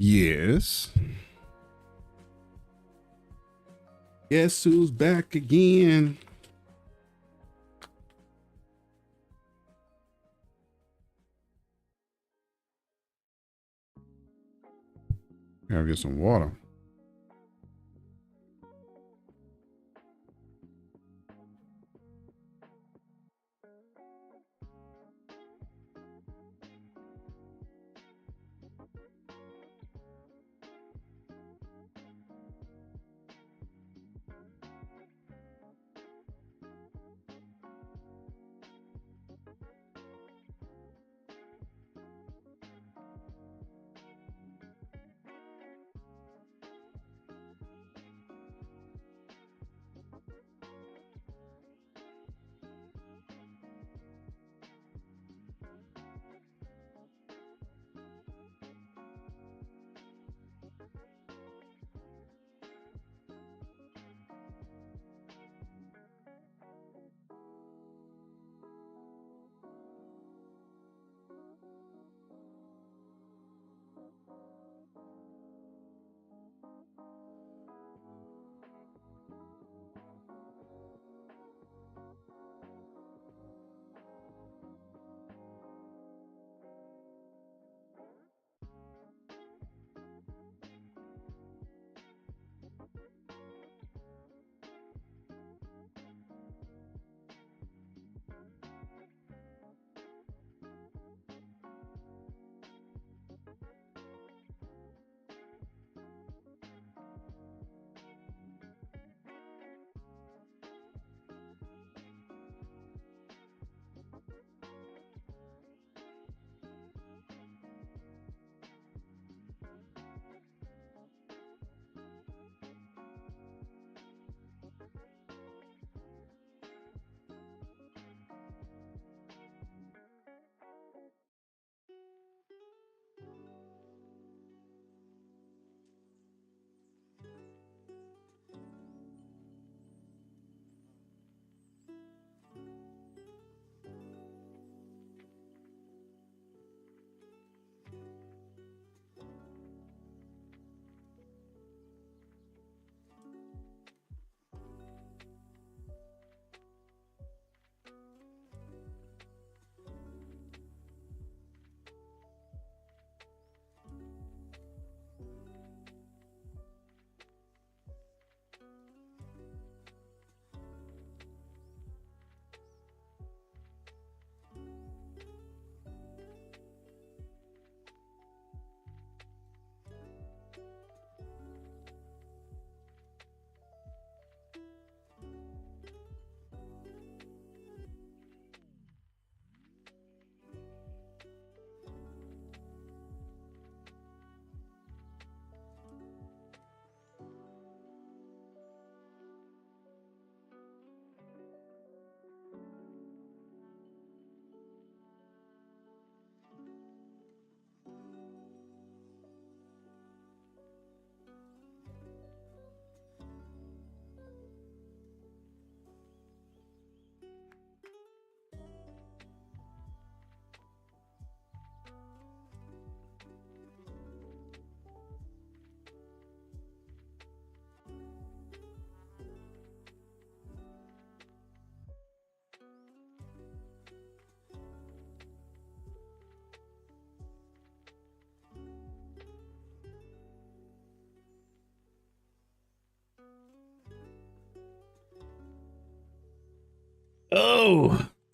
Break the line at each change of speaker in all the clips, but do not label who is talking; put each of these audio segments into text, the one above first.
Yes. Guess who's back again? Gotta get some water.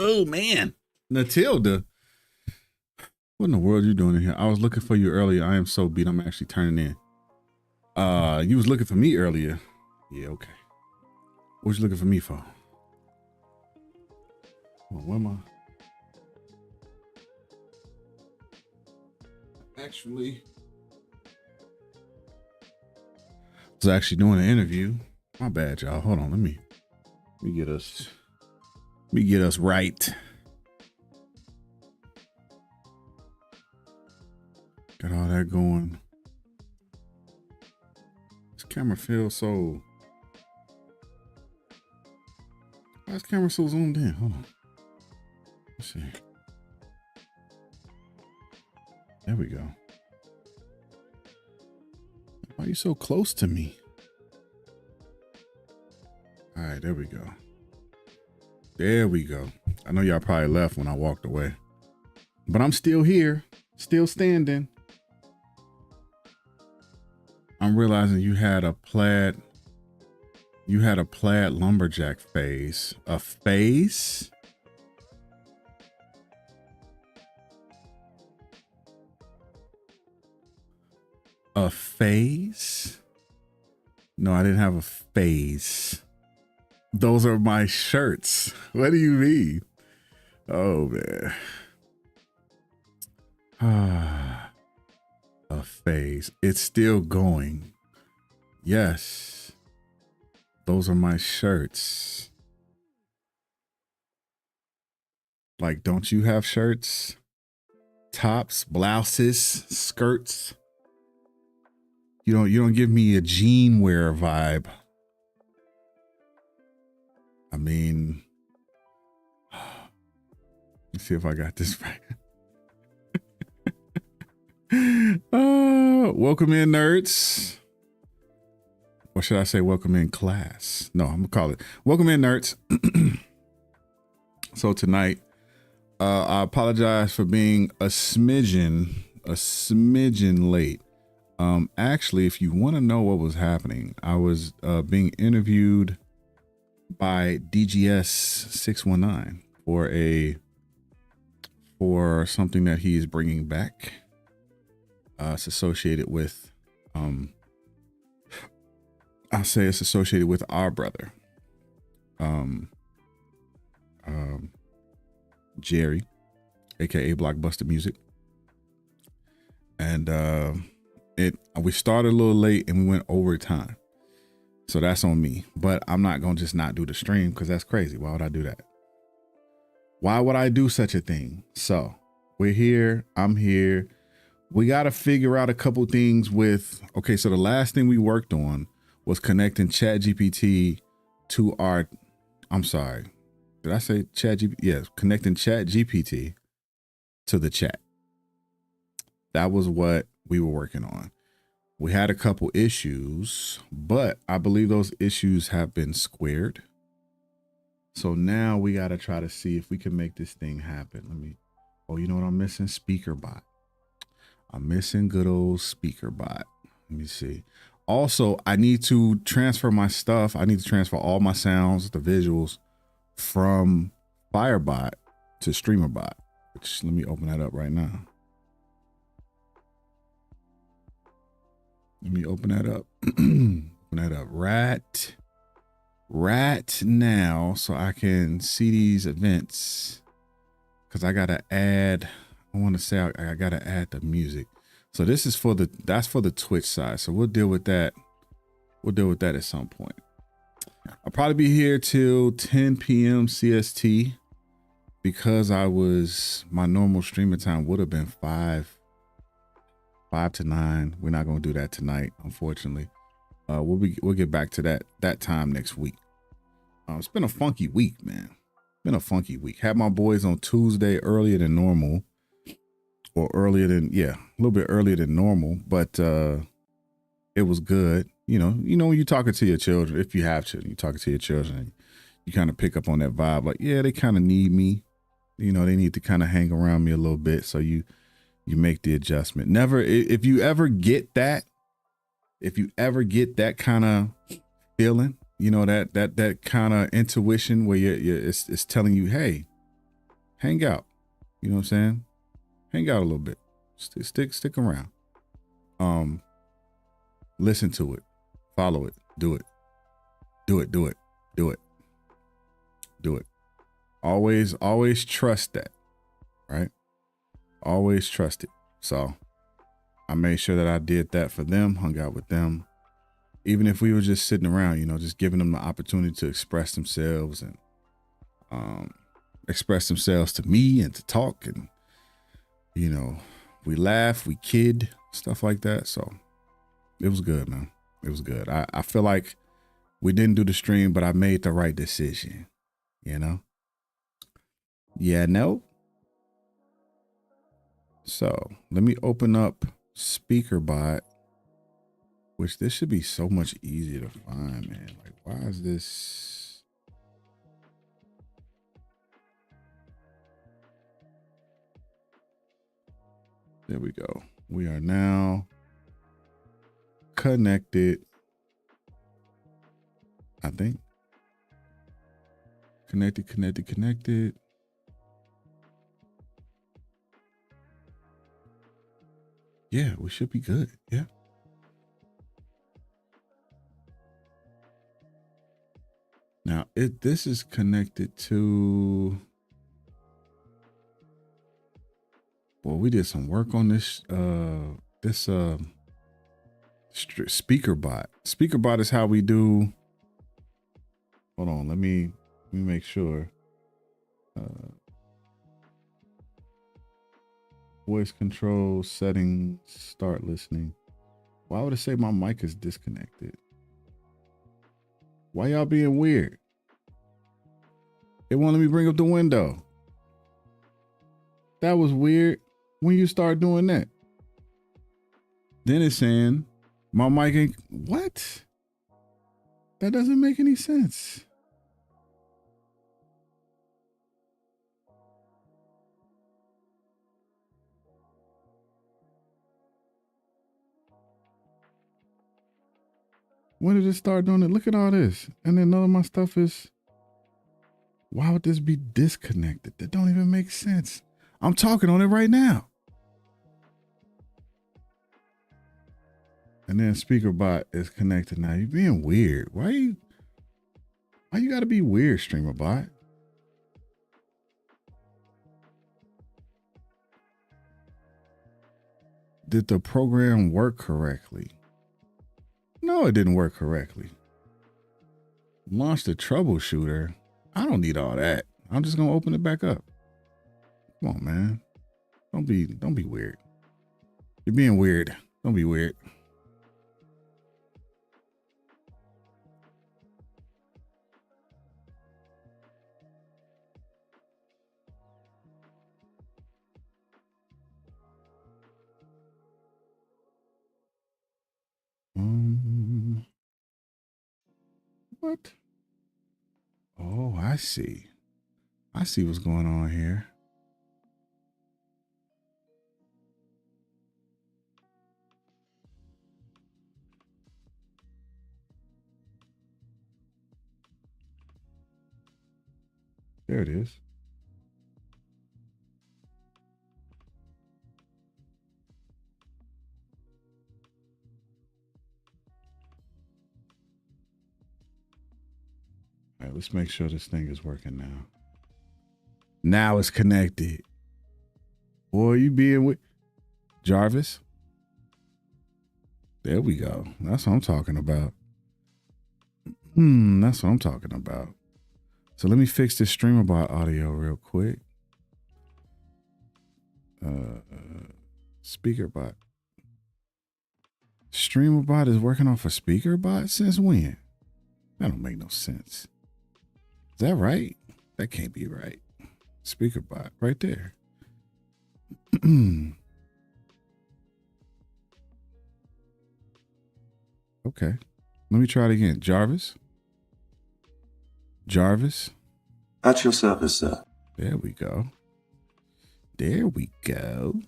Oh man. Natilda. What in the world are you doing in here? I was looking for you earlier. I am so beat. I'm actually turning in. You was looking for me earlier. Yeah, okay. What you looking for me for? Well, where am I? Actually, was actually doing an interview. My bad, y'all. Hold on. Let me get us right. Got all that going. This camera feels so. Why is camera so zoomed in? Hold on. Let's see. There we go. you so close to me? All right, there we go. There we go. I know y'all probably left when I walked away, but I'm still here, still standing. I'm realizing you had a plaid lumberjack phase. A phase? A phase? No, I didn't have a phase. Those are my shirts. What do you mean? Oh, man. A phase. It's still going. Yes. Those are my shirts. Like, don't you have shirts? Tops, blouses, skirts? You don't give me a jean wear vibe. I mean, let's see if I got this right. Welcome in, nerds. Or should I say welcome in, class? No, I'm gonna call it welcome in, nerds. So tonight, I apologize for being a smidgen late. Actually, if you want to know what was happening, I was being interviewed by DGS 619 for something that he is bringing back. It's associated with, I'll say it's associated with our brother, Jerry, aka Blockbuster Music, and we started a little late and we went overtime, so that's on me. But I'm not gonna just not do the stream because that's crazy. Why would I do that? Why would I do such a thing? So we're here. I'm here. We got to figure out a couple things with, okay, so the last thing we worked on was connecting ChatGPT to our, I'm sorry, did I say ChatGPT? Yes, connecting ChatGPT to the chat. That was what we were working on. We had a couple issues, but I believe those issues have been squared. So now we got to try to see if we can make this thing happen. Oh, you know what I'm missing? Speakerbot. I'm missing good old Speakerbot. Let me see. Also, I need to transfer my stuff. I need to transfer all my sounds, the visuals from Firebot to Streamerbot, which let me open that up right now. Let me open that up. Open that up right now so I can see these events, because I got to add, I want to say I got to add the music. So this is that's for the Twitch side. So we'll deal with that. We'll deal with that at some point. I'll probably be here till 10 p.m. CST because my normal streaming time would have been 5 to 9. We're not going to do that tonight, unfortunately. We'll get back to that time next week. It's been a funky week, man. Been a funky week. Had my boys on Tuesday earlier than normal. Or a little bit earlier than normal, but it was good. You know, when you're talking to your children, if you have children, you're talking to your children, and you kind of pick up on that vibe, like, yeah, they kind of need me. You know, they need to kind of hang around me a little bit. So you make the adjustment. Never, if you ever get that kind of feeling, you know, that kind of intuition where it's telling you, hey, hang out. You know what I'm saying? Hang out a little bit. Stick around. Listen to it. Follow it. Do it. Always trust that, right? Always trust it. So I made sure that I did that for them, hung out with them. Even if we were just sitting around, you know, just giving them the opportunity to express themselves and express themselves to me and to talk, and you know, we laugh, we kid, stuff like that. So it was good, man. It was good. I feel like we didn't do the stream, but I made the right decision, you know? Yeah, no. So let me open up Speakerbot Which this should be so much easier to find, man. Like, why is this? There we go. We are now connected. I think. Connected. Yeah, we should be good. Yeah. Now this is connected to, well, we did some work on this Speakerbot. Speakerbot is how we do, hold on, let me make sure. Voice control settings, start listening. Why would it say my mic is disconnected? Why y'all being weird? It won't let me bring up the window. That was weird. When you start doing that, then it's saying my mic ain't, what? That doesn't make any sense. When did it start doing it? Look at all this. And then none of my stuff is, why would this be disconnected? That don't even make sense. I'm talking on it right now. And then Speakerbot is connected now. You're being weird. Why you gotta be weird, Streamerbot? Did the program work correctly? No, it didn't work correctly. Launch the troubleshooter. I don't need all that. I'm just gonna open it back up. Come on, man. Don't be weird. You're being weird. Don't be weird. What? Oh, I see. I see what's going on here. There it is. All right, let's make sure this thing is working now. Now it's connected. Boy, you being with Jarvis? There we go. That's what I'm talking about. That's what I'm talking about. So let me fix this Streamerbot audio real quick. Speakerbot. Streamerbot is working off a Speakerbot? Since when? That don't make no sense. Is that right? That can't be right. Speakerbot right there. Okay. Let me try it again. Jarvis? Jarvis?
At your service, sir.
There we go. There we go.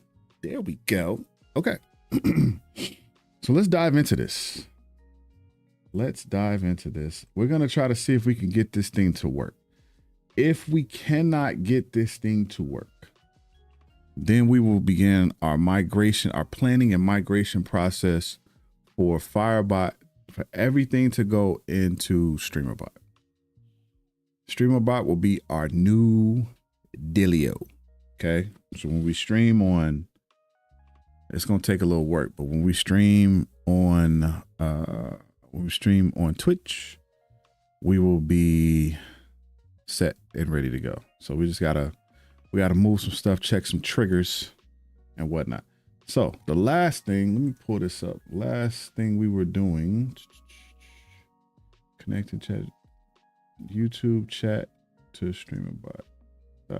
There we go. Okay. So let's dive into this. Let's dive into this. We're going to try to see if we can get this thing to work. If we cannot get this thing to work, then we will begin our migration, our planning and migration process for Firebot, for everything to go into Streamerbot. Streamerbot will be our new dealio. Okay. So when we stream on, it's going to take a little work, but when we stream on, Twitch, we will be set and ready to go. So we gotta move some stuff, check some triggers and whatnot. So the last thing, let me pull this up. Last thing we were doing, connecting chat, YouTube chat to Streamerbot.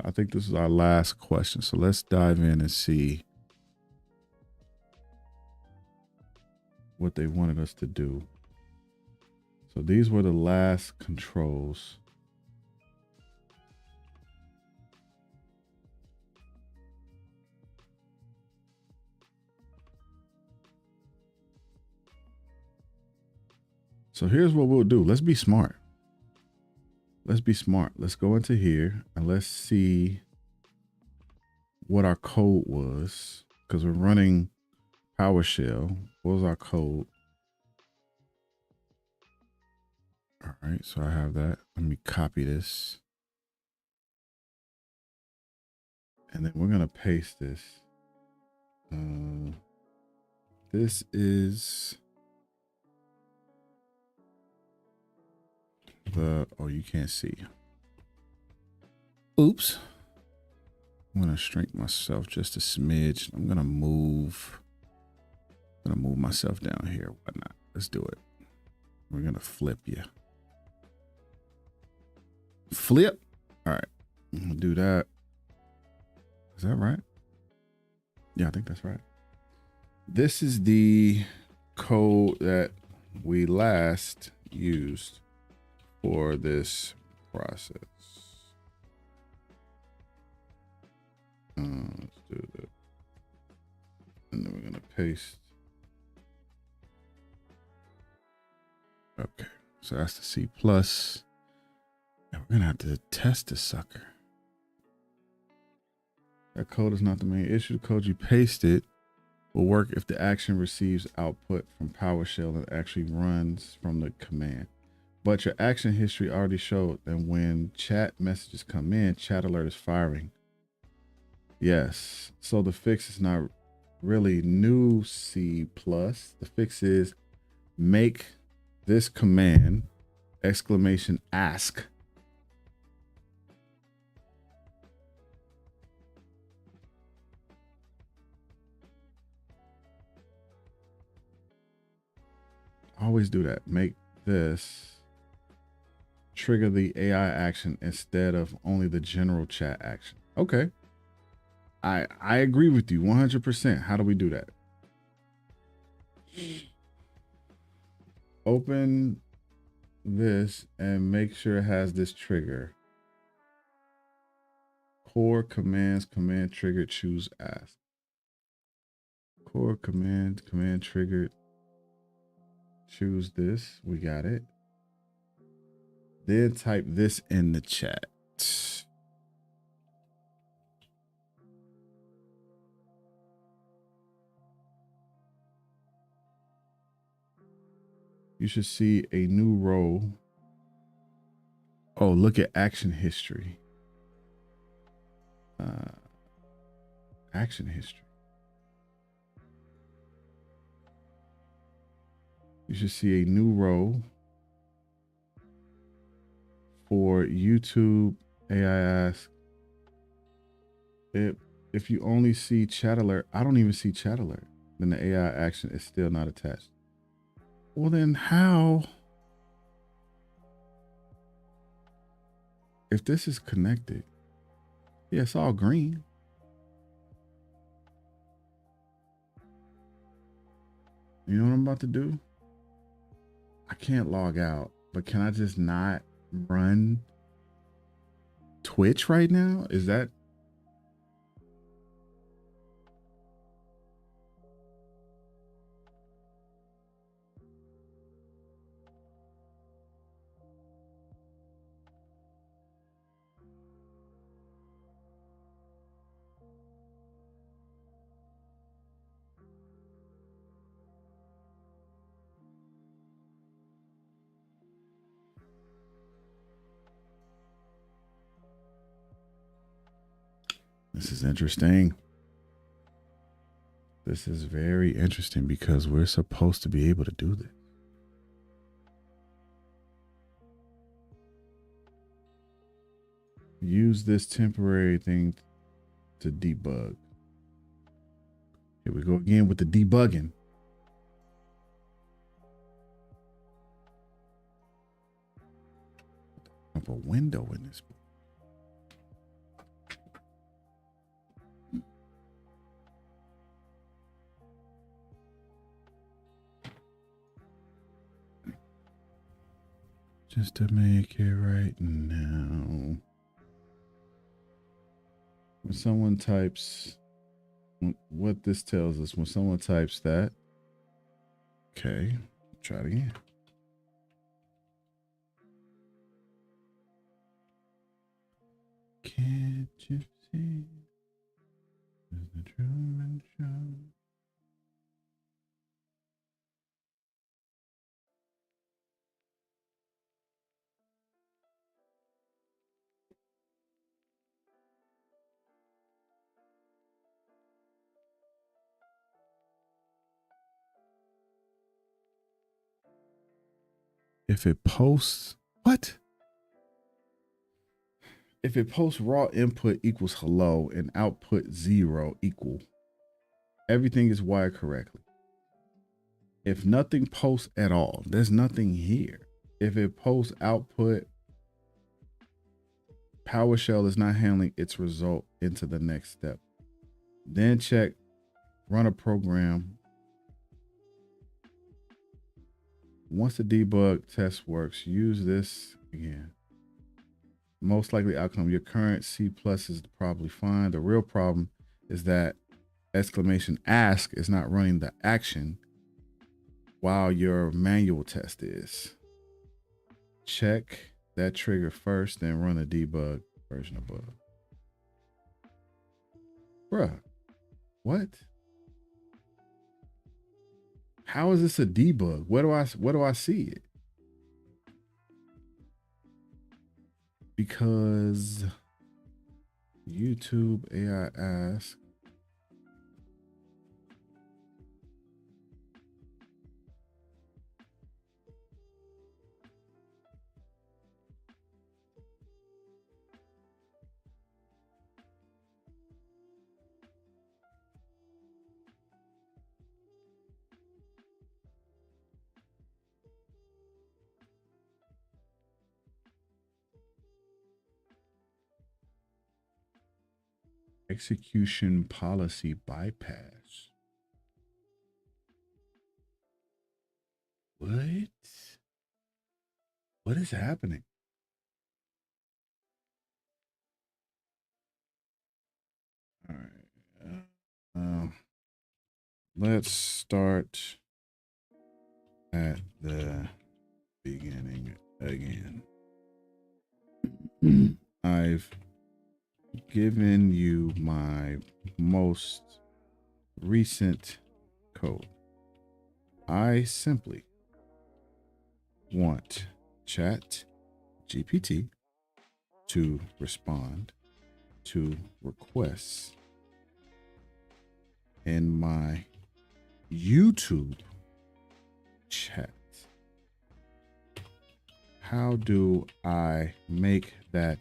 I think this is our last question. So let's dive in and see what they wanted us to do. So these were the last controls. So here's what we'll do. Let's be smart. Let's be smart. Let's go into here and let's see what our code was, because we're running PowerShell. What was our code? All right, so I have that. Let me copy this. And then we're going to paste this. This is the, oh, you can't see. Oops. I'm going to shrink myself just a smidge. I'm going to move myself down here. Why not? Let's do it. We're going to flip you. Flip. All right. I'm going to do that. Is that right? Yeah, I think that's right. This is the code that we last used for this process. Let's do that. And then we're going to paste. Okay, so that's the C+. And we're going to have to test this sucker. That code is not the main issue. The code you pasted will work if the action receives output from PowerShell and actually runs from the command. But your action history already showed that when chat messages come in, chat alert is firing. Yes, so the fix is not really new C+. The fix is make this command, !ask. Always do that. Make this trigger the AI action instead of only the general chat action. Okay. I agree with you 100%. How do we do that? Open this and make sure it has this trigger. Core commands, command triggered, choose ask. Core command triggered. Choose this. We got it. Then type this in the chat. You should see a new row. Oh, look at action history. Action history. You should see a new row for YouTube AI ask. If you only see chat alert, I don't even see chat alert, then the AI action is still not attached. Well, then how? If this is connected, yeah, it's all green. You know what I'm about to do? I can't log out, but can I just not run Twitch right now? Is that? This is interesting. This is very interesting because we're supposed to be able to do this. Use this temporary thing to debug. Here we go again with the debugging. Up a window in this book. Just to make it right now. When someone types, what this tells us, when someone types that, okay, try it again. Can't you see the Truman Show? If it posts, what? If it posts raw input equals hello and output 0 equal, everything is wired correctly. If nothing posts at all, there's nothing here. If it posts output, PowerShell is not handling its result into the next step. Then check, run a program. Once the debug test works, use this again. Most likely outcome, your current C+ is probably fine. The real problem is that exclamation ask is not running the action while your manual test is. Check that trigger first, then run a debug version above. Bruh, what? How is this a debug? Where do I see it? Because YouTube AI ask. Execution policy bypass. What? What is happening? All right. Let's start at the beginning again. I've given you my most recent code. I simply want ChatGPT to respond to requests in my YouTube chat. How do I make that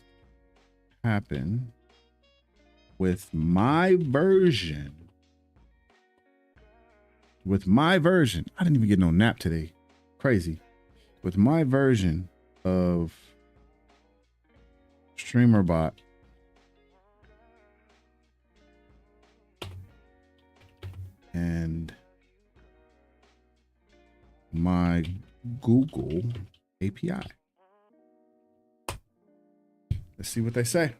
happen with my version? With my version, I didn't even get no nap today. Crazy. With my version of Streamerbot, and my Google API. Let's see what they say.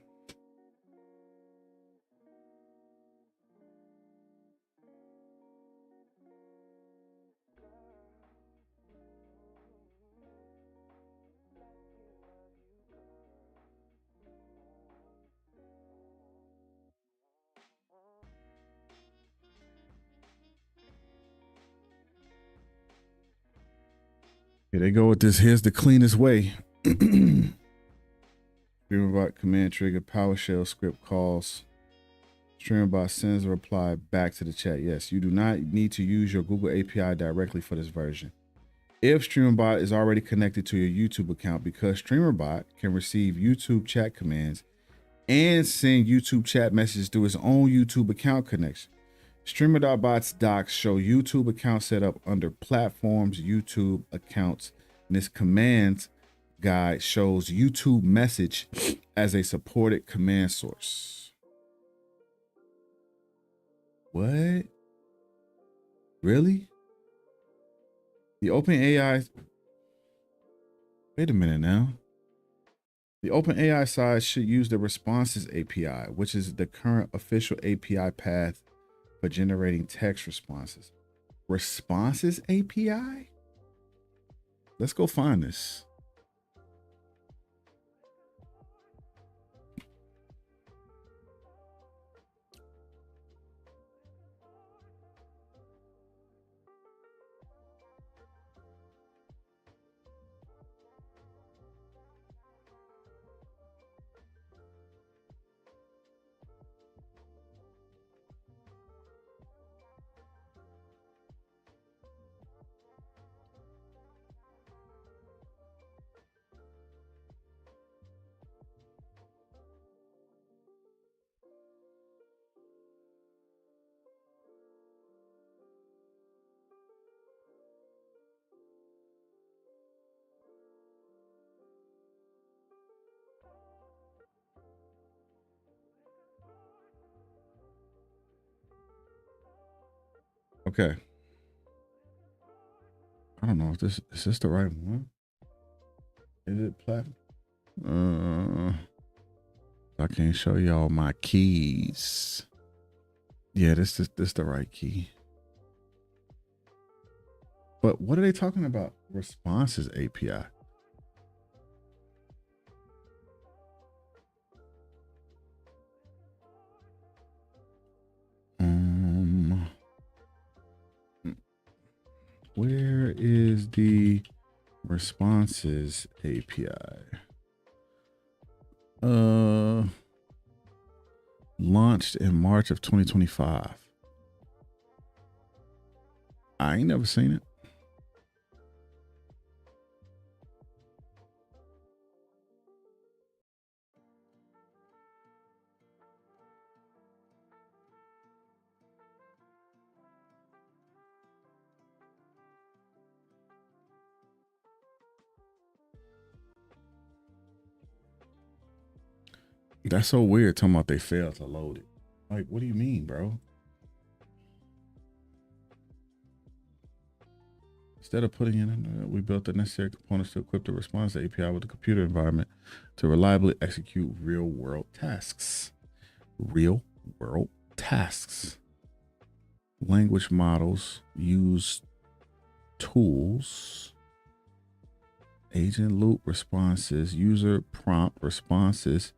Here they go with this. Here's the cleanest way. Streamerbot command trigger PowerShell script calls. Streamerbot sends a reply back to the chat. Yes, you do not need to use your Google API directly for this version. If Streamerbot is already connected to your YouTube account, because Streamerbot can receive YouTube chat commands and send YouTube chat messages through its own YouTube account connection. Streamer.bot's docs show YouTube account setup under platforms, YouTube accounts, and this commands guide shows YouTube message as a supported command source. What? Really? The OpenAI Wait a minute now. The OpenAI side should use the Responses API, which is the current official API path for generating text responses. Responses API? Let's go find this. Okay. I don't know if this is this the right one. Is it platform? I can't show y'all my keys. Yeah, this is the right key. But what are they talking about? Responses API. Where is the Responses API? Launched in March of 2025. I ain't never seen it. That's so weird talking about they failed to load it. Like, what do you mean, bro? Instead of putting in, we built the necessary components to equip the response API with the computer environment to reliably execute real world tasks. Real world tasks. Language models use tools. Agent loop responses, user prompt responses,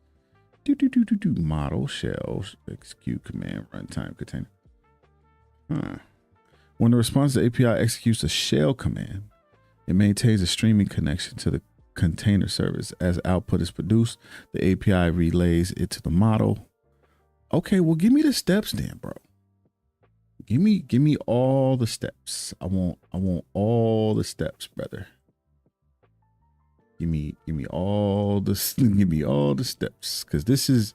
model shells, execute command, runtime container. When the responses API executes a shell command, it maintains a streaming connection to the container service. As output is produced, the API relays it to the model. Okay, well, give me the steps then, bro. Give me all the steps. I want all the steps, brother. Give me all the steps, because this is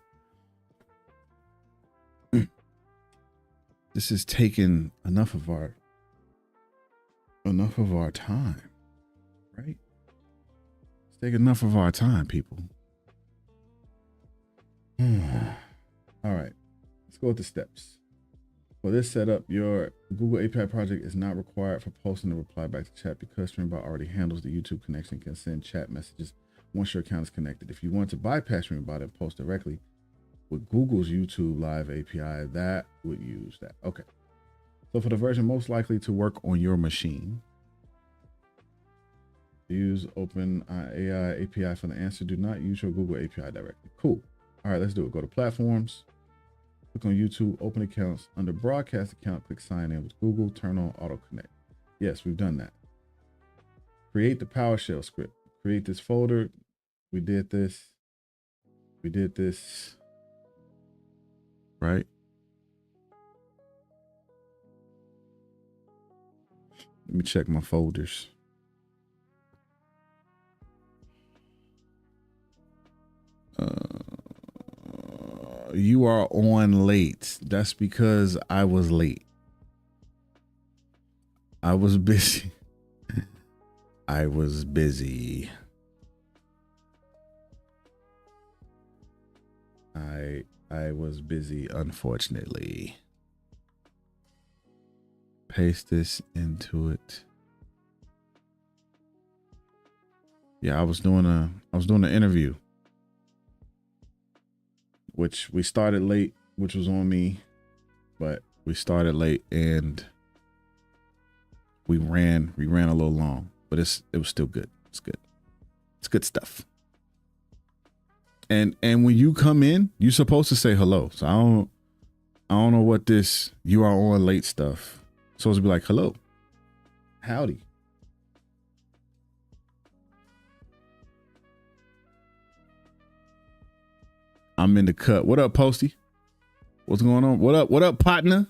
taking enough of our time, right? It's taking enough of our time, people. All right, let's go with the steps. For this setup, your Google API project is not required for posting a reply back to chat because Streamerbot already handles the YouTube connection and can send chat messages once your account is connected. If you want to bypass Streamerbot and post directly with Google's YouTube Live API, that would use that. Okay. So for the version most likely to work on your machine, use OpenAI API for the answer. Do not use your Google API directly. Cool. All right, let's do it. Go to platforms. Click on YouTube, open accounts. Under broadcast account, click sign in with Google, turn on auto connect. Yes, we've done that. Create the PowerShell script. Create this folder. We did this. We did this. Right? Let me check my folders. You are on late. That's because I was late. I was busy. I was busy. I was busy, unfortunately. Paste this into it. Yeah, I was doing an interview, which we started late, which was on me, but we started late and we ran a little long, but it was still good. It's good. It's good stuff. And when you come in, you're supposed to say hello. So I don't know what this you are on late stuff. It's supposed to be like hello. Howdy. I'm in the cut. What up, Posty? What's going on? What up, partner?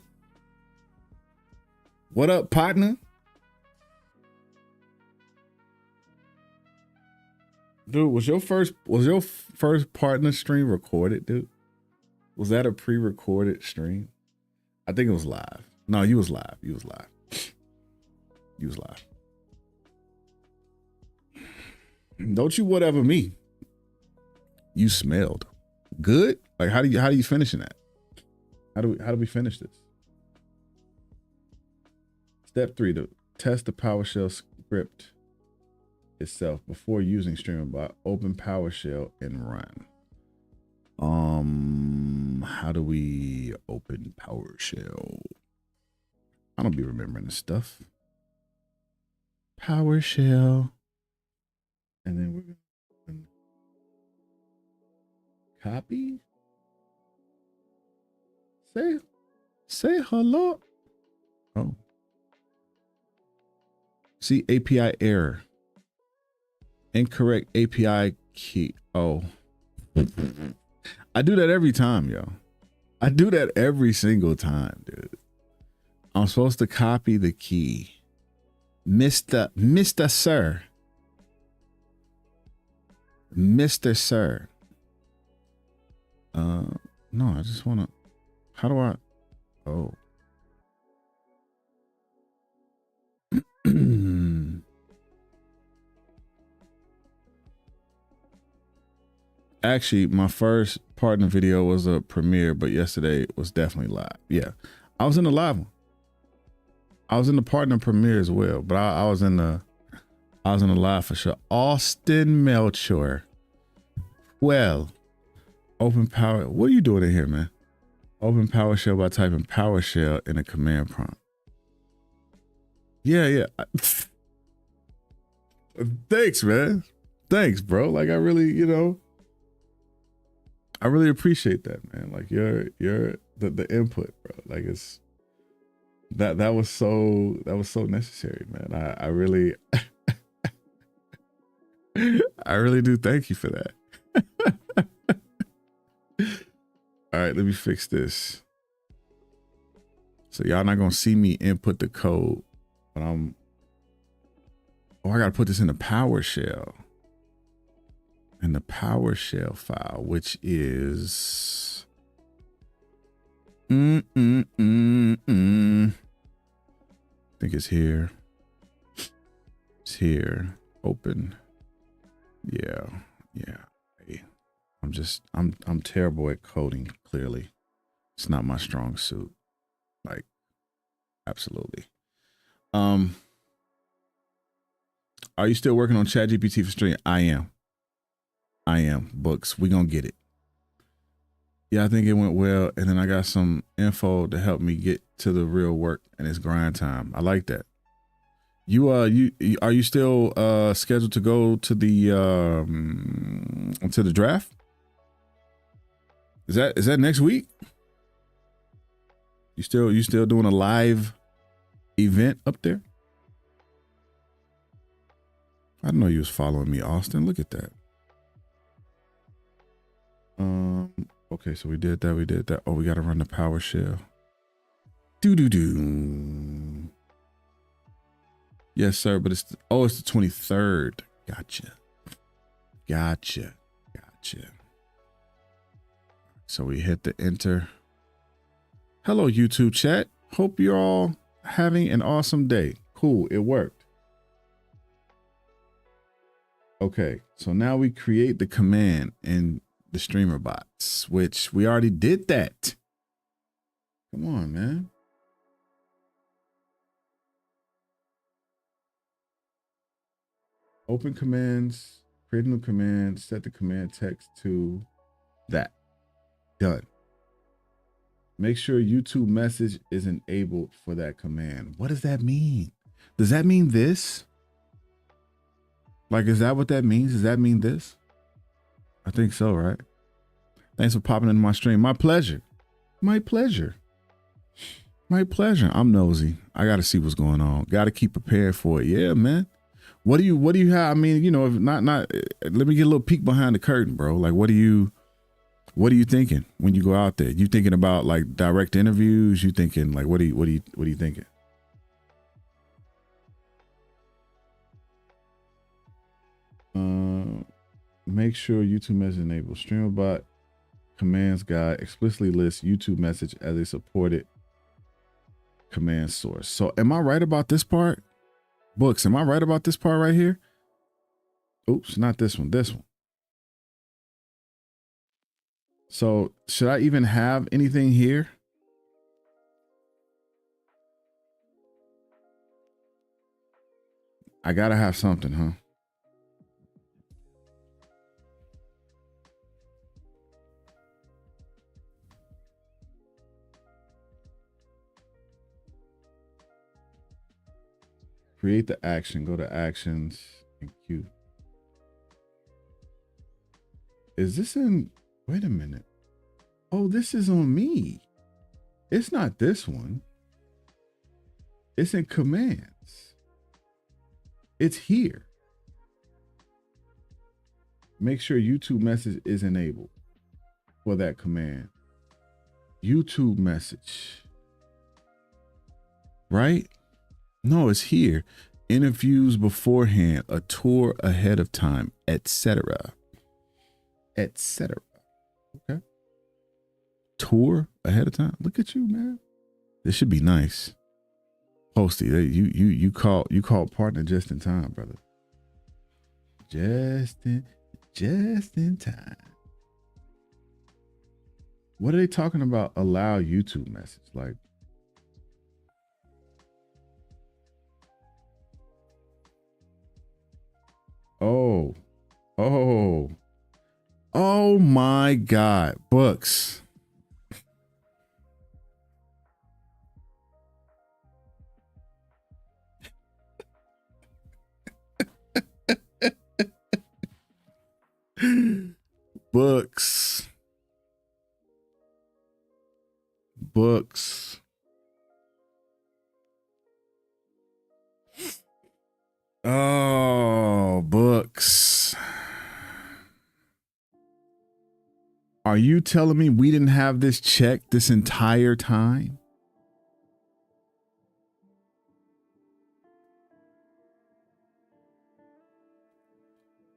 What up, partner? Dude, was your first partner stream recorded, dude? Was that a pre-recorded stream? I think it was live. No, you was live. You was live. You was live. Don't you whatever me. You smelled good. Like how do you finish in that? How do we finish this? Step 3, to test the PowerShell script itself before using Streamerbot. Open PowerShell and run. How do we open PowerShell? I don't be remembering this stuff. PowerShell. And then we're gonna copy. Say hello. Oh. See, API error. Incorrect API key. Oh. I do that every time, yo. I do that every single time, dude. I'm supposed to copy the key. Mr. Sir. Mr. Sir. No, I just want to, how do I, oh. Actually, my first partner video was a premiere, but yesterday was definitely live. Yeah, I was in the live one. I was in the partner premiere as well, but I was in the live for sure. Austin Melchor. Well, open power. What are you doing in here, man? Open PowerShell by typing PowerShell in a command prompt. Yeah. Thanks, man. Thanks, bro. Like I really, I really appreciate that, man. Like your the input, bro. Like it's that was so necessary, man. I really I really do thank you for that. All right, let me fix this. So y'all not gonna see me input the code, but I gotta put this in the PowerShell. In the PowerShell file, which is I think it's here. It's here. Open. Yeah. Hey, I'm terrible at coding, clearly. It's not my strong suit. Like, absolutely. Are you still working on ChatGPT for stream? I am. Books. We gonna get it. Yeah, I think it went well. And then I got some info to help me get to the real work, and it's grind time. I like that. You are you still scheduled to go to the draft? Is that next week? You still doing a live event up there? I didn't know you was following me, Austin. Look at that. Okay, so we did that. Oh, we got to run the PowerShell. Do. Yes, sir, but it's the 23rd. Gotcha. So we hit the enter. Hello, YouTube chat. Hope you're all having an awesome day. Cool, it worked. Okay, so now we create the command in the Streamerbots, which we already did that. Come on, man. Open commands Create a new command, set the command text to that. Done. Make sure YouTube message is enabled for that command. What does that mean? Does that mean this? Like, is that what that means? Does that mean this? I think so, right? Thanks for popping into my stream. My pleasure. My pleasure. My pleasure. I'm nosy. I got to see what's going on. Got to keep prepared for it. Yeah, man. What do you have? I mean, you know, if not, let me get a little peek behind the curtain, bro. Like, what are you thinking when you go out there? You thinking about like direct interviews? You thinking like, what are you thinking? Make sure YouTube message enabled. Streamerbot commands guide explicitly lists YouTube message as a supported command source. So am I right about this part? Books, am I right about this part right here? Oops, not this one, this one. So should I even have anything here? I gotta have something, huh? Create the action, go to actions and queue. Is this in, wait a minute. Oh, this is on me. It's not this one. It's in commands. It's here. Make sure YouTube message is enabled for that command. YouTube message. Right? No, it's here. Interviews beforehand, a tour ahead of time, etc. Etc. Okay. Tour ahead of time. Look at you, man. This should be nice. Posty, you called partner just in time, brother. Just in time. What are they talking about? Allow YouTube message. Like, oh my God, books. Books. Oh, books. Are you telling me we didn't have this checked this entire time?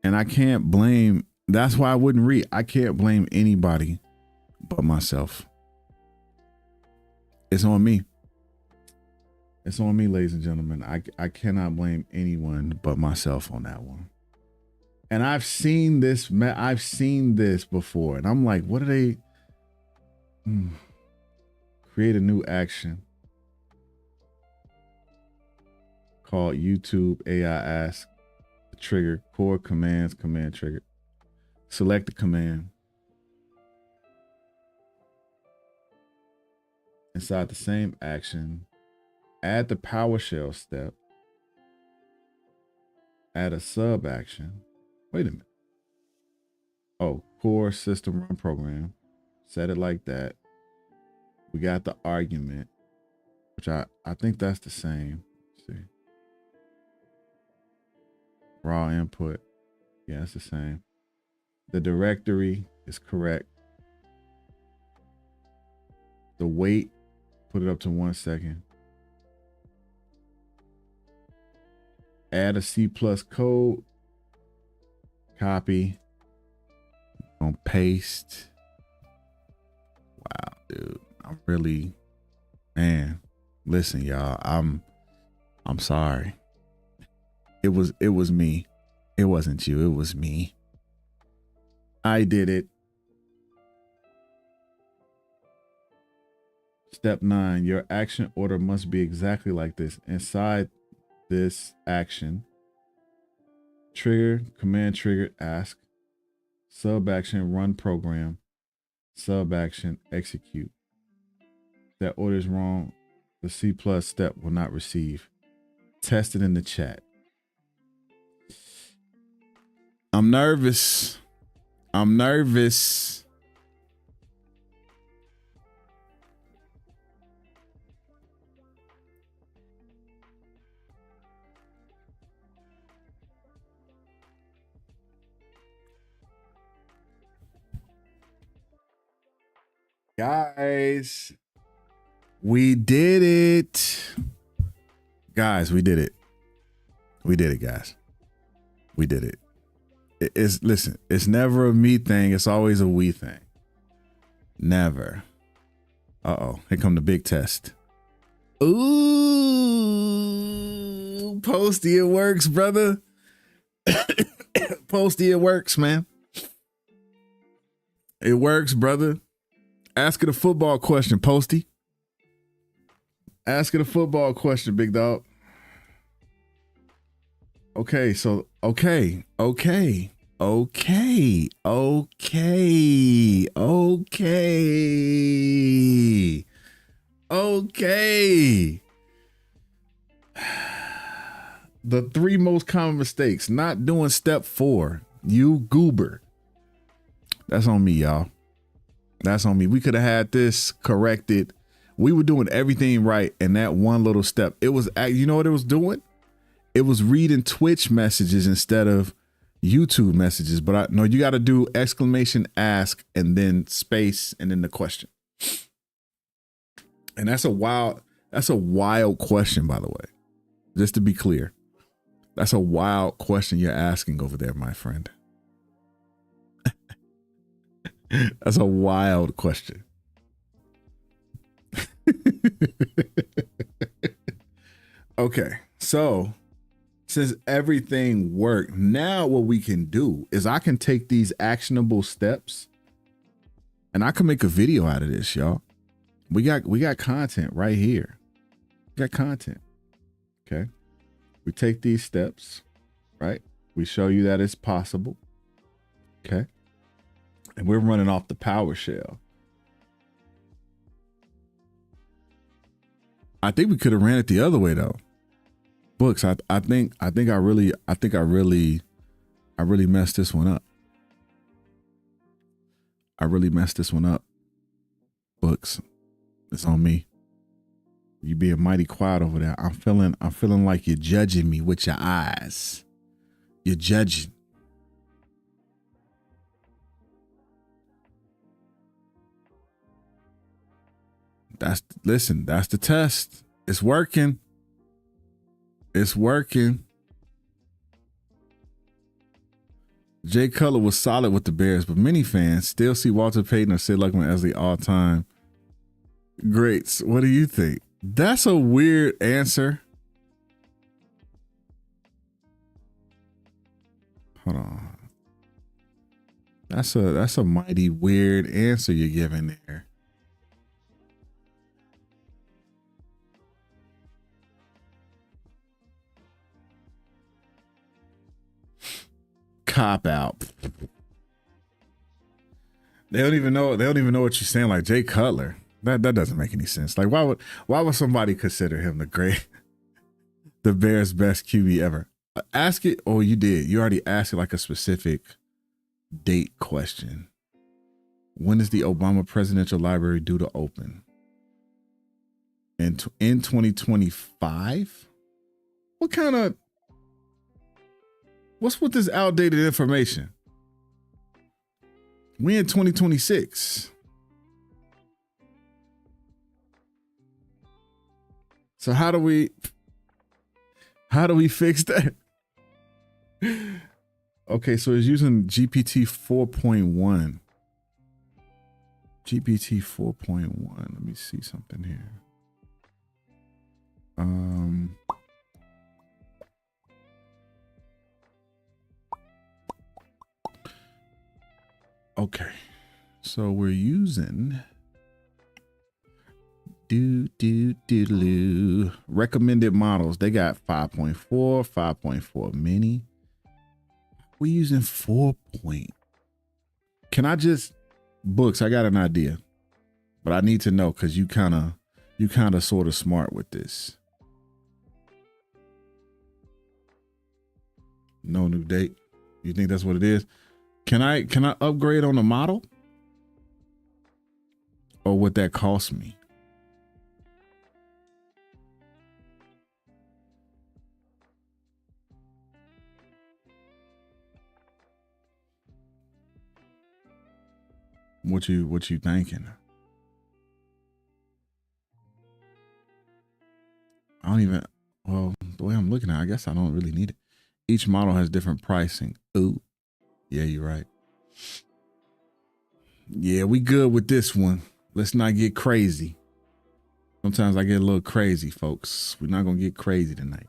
And I can't blame, that's why I wouldn't read. I can't blame anybody but myself. It's on me. It's on me, ladies and gentlemen. I cannot blame anyone but myself on that one. And I've seen this before. And I'm like, what are they? Create a new action called YouTube AI Ask. Trigger, core commands, command trigger. Select the command. Inside the same action, add the PowerShell step. Add a sub action. Wait a minute. Oh, core system run program. Set it like that. We got the argument, which I think that's the same. Let's see. Raw input. Yeah, it's the same. The directory is correct. The wait, put it up to 1 second. Add a C+ code. Copy. On paste. Wow, dude. I'm really, man. Listen, y'all. I'm sorry. It was me. It wasn't you. It was me. I did it. Step 9, your action order must be exactly like this. Inside this action, trigger, command trigger, ask, sub action, run program, sub action, execute. That order is wrong. The C+ step will not receive. Test it in the chat. I'm nervous. I'm nervous. Guys, we did it. Guys, we did it. We did it, guys. We did it. Listen, it's never a me thing. It's always a we thing. Never. Uh-oh. Here come the big test. Ooh. Posty, it works, brother. Posty, it works, man. It works, brother. Ask it a football question, Posty. Ask it a football question, big dog. Okay, so okay. Okay. The 3 most common mistakes. Not doing step 4. You goober. That's on me, y'all. That's on me. We could have had this corrected. We were doing everything right, and that one little step, it was, you know what it was doing? It was reading Twitch messages instead of YouTube messages. But I know you got to do exclamation ask and then space and then the question. And that's a wild question, by the way. Just to be clear. That's a wild question you're asking over there, my friend. That's a wild question. Okay, so since everything worked, now what we can do is I can take these actionable steps and I can make a video out of this, y'all. We got content right here. We got content. Okay. We take these steps, right? We show you that it's possible. Okay. And we're running off the PowerShell. I think we could have ran it the other way though. Books, I think I really messed this one up. I really messed this one up. Books, it's on me. You being mighty quiet over there. I'm feeling like you're judging me with your eyes. You're judging. That's the test. It's working. It's working. Jay Cutler was solid with the Bears, but many fans still see Walter Payton or Sid Luckman as the all-time greats. What do you think? That's a weird answer. Hold on. That's a mighty weird answer you're giving there. Cop out. They don't even know what you're saying. Like Jay Cutler. That doesn't make any sense. Like why would somebody consider him the Bears' best QB ever? Ask it. Oh, you did. You already asked it like a specific date question. When is the Obama Presidential Library due to open? In 2025? What's with this outdated information? We in 2026. So how do we fix that? Okay, so it's using GPT 4.1. GPT 4.1. Let me see something here. Okay, so we're using recommended models. They got 5.4, 5.4 mini, We're using 4-point. Can I just books? I got an idea, but I need to know because you kind of sort of smart with this. No new date. You think that's what it is? Can I upgrade on the model? Or would that cost me? What you thinking? I don't even, well, the way I'm looking at it, I guess I don't really need it. Each model has different pricing. Ooh, yeah, you're right. Yeah, we good with this one. Let's not get crazy. Sometimes I get a little crazy, folks. We're not going to get crazy tonight.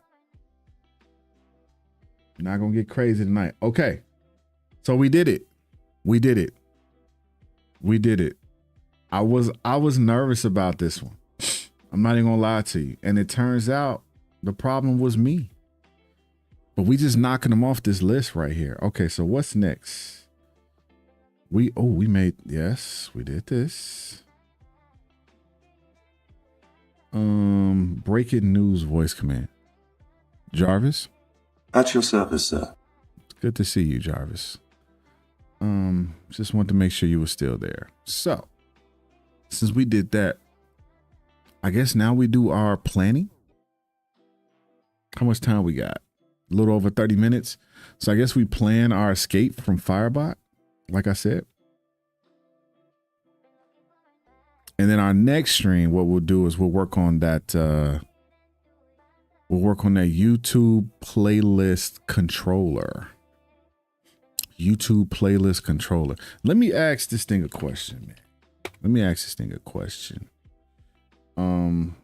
We're not going to get crazy tonight. Okay. So we did it. We did it. We did it. I was nervous about this one. I'm not even going to lie to you. And it turns out the problem was me. But we just knocking them off this list right here. Okay, so what's next? We made, yes, we did this. Breaking news voice command. Jarvis?
At your service, sir.
It's good to see you, Jarvis. Just wanted to make sure you were still there. So, since we did that, I guess now we do our planning. How much time we got? A little over 30 minutes. So I guess we plan our escape from Firebot, like I said. And then our next stream, what we'll do is we'll work on that YouTube playlist controller. YouTube playlist controller. Let me ask this thing a question, man. Let me ask this thing a question. I'm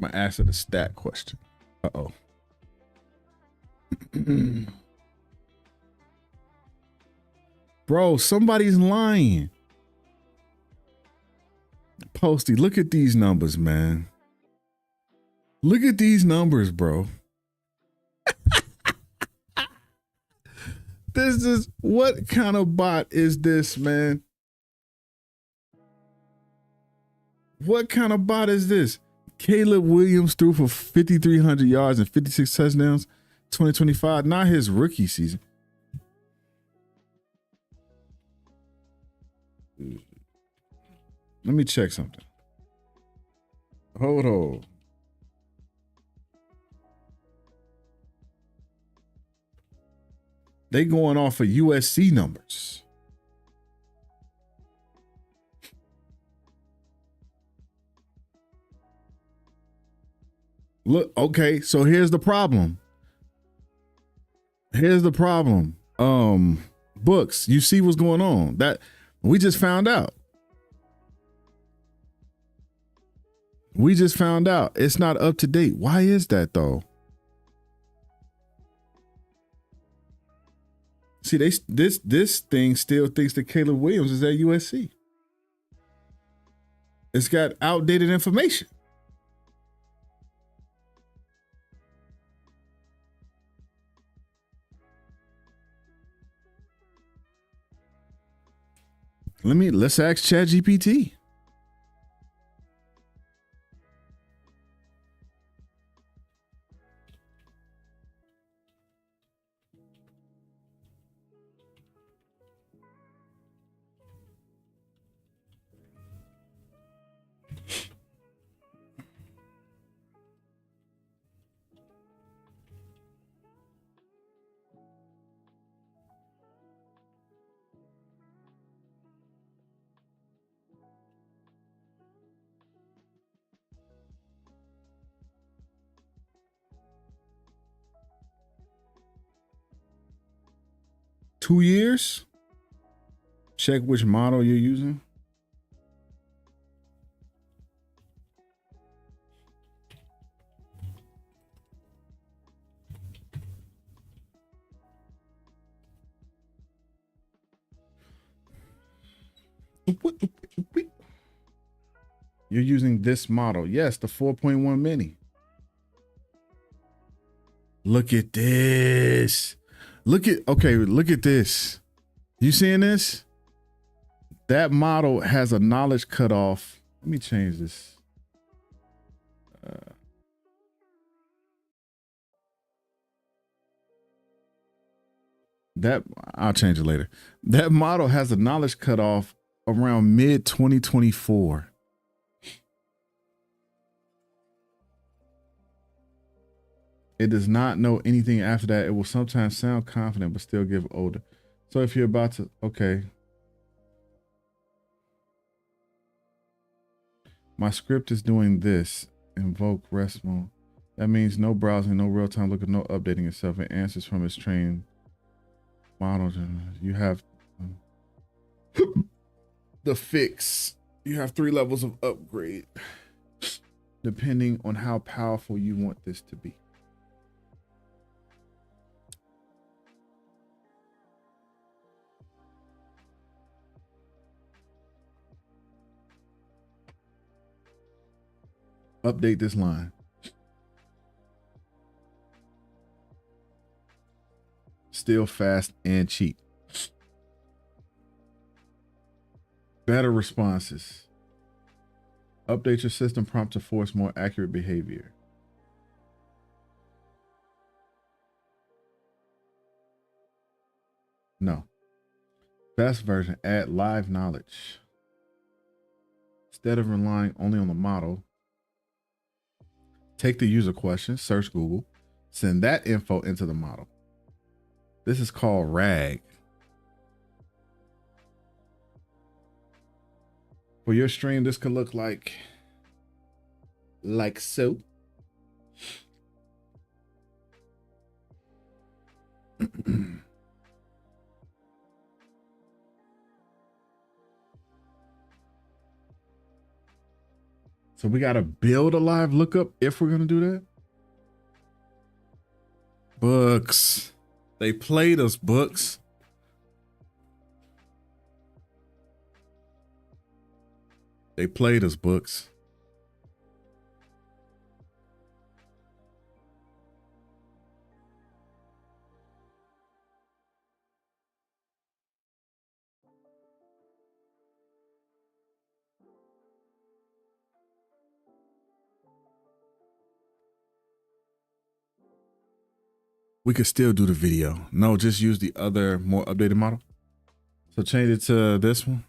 gonna answer the stat question. Uh-oh. Bro, somebody's lying. Posty, look at these numbers, man. Look at these numbers, bro. This is, what kind of bot is this, man? What kind of bot is this? Caleb Williams threw for 5,300 yards and 56 touchdowns, 2025, not his rookie season. Let me check something. Hold on. They going off of USC numbers. Look, okay, so here's the problem. Here's the problem. Books, you see what's going on. That we just found out. We just found out it's not up to date. Why is that though? See, this thing still thinks that Caleb Williams is at USC. It's got outdated information. Let's ask ChatGPT. Two years. Check which model you're using. You're using this model. Yes, the 4.1 mini. Look at this. Look at this. You seeing this? That model has a knowledge cutoff. Let me change this. I'll change it later. That model has a knowledge cutoff around mid 2024. It does not know anything after that. It will sometimes sound confident, but still give older. So if you're about to, okay. My script is doing this. Invoke rest mode. That means no browsing, no real-time looking, no updating itself. It answers from its trained model. You have the fix. You have 3 levels of upgrade, depending on how powerful you want this to be. Update this line. Still fast and cheap. Better responses. Update your system prompt to force more accurate behavior. No. Best version, add live knowledge. Instead of relying only on the model, take the user question, search Google, send that info into the model. This is called RAG. For your stream, this could look like so. So we got to build a live lookup if we're going to do that. Books. They played us, books. They played us, books. We could still do the video. No, just use the other, more updated model. So change it to this one.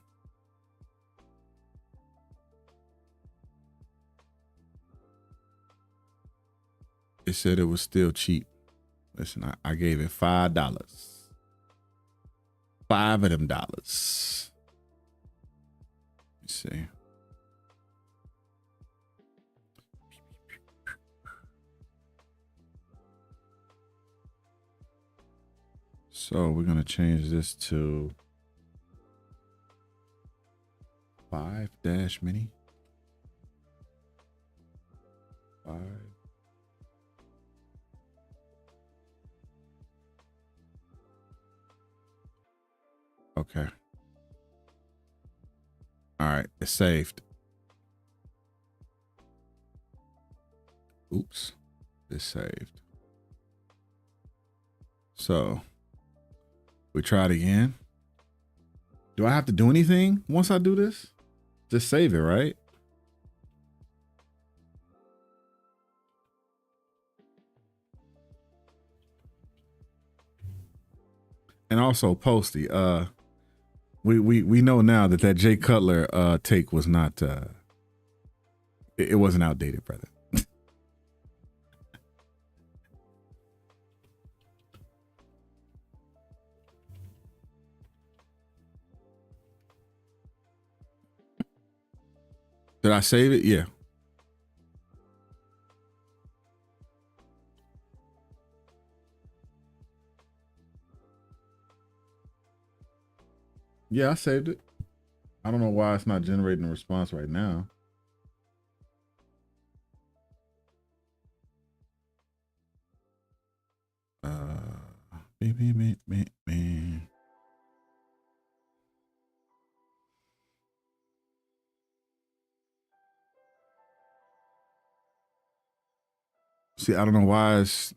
It said it was still cheap. Listen, I gave it $5. 5 of them dollars. Let's see. So we're going to change this to 5-mini. 5. Okay. All right, it's saved. Oops, it's saved. So we try it again. Do I have to do anything once I do this? Just save it, right? And also, Posty, we know now that Jay Cutler take was not it wasn't outdated, brother. Did I save it? Yeah. Yeah, I saved it. I don't know why it's not generating a response right now. See, I don't know why it's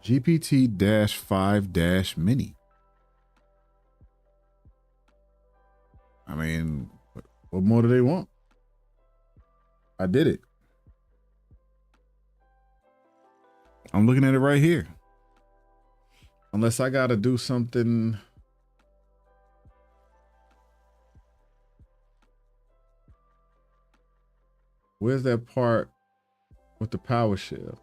GPT-5-mini. I mean, what more do they want? I did it. I'm looking at it right here. Unless I got to do something. Where's that part with the PowerShell?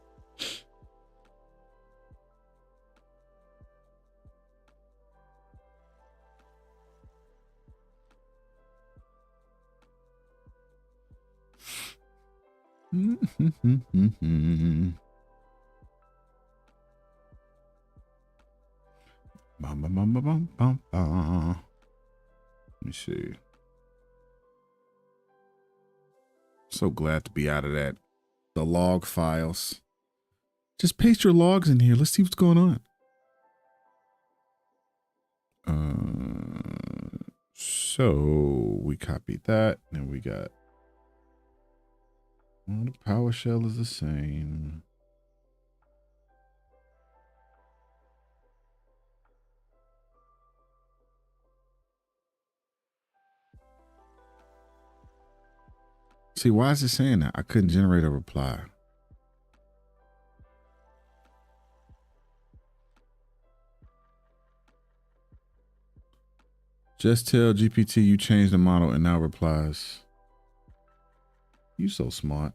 Let me see. So glad to be out of that. The log files. Just paste your logs in here. Let's see what's going on. So we copied that, and we got. Well, the PowerShell is the same. See, why is it saying that? I couldn't generate a reply. Just tell GPT you changed the model and now replies. You so smart.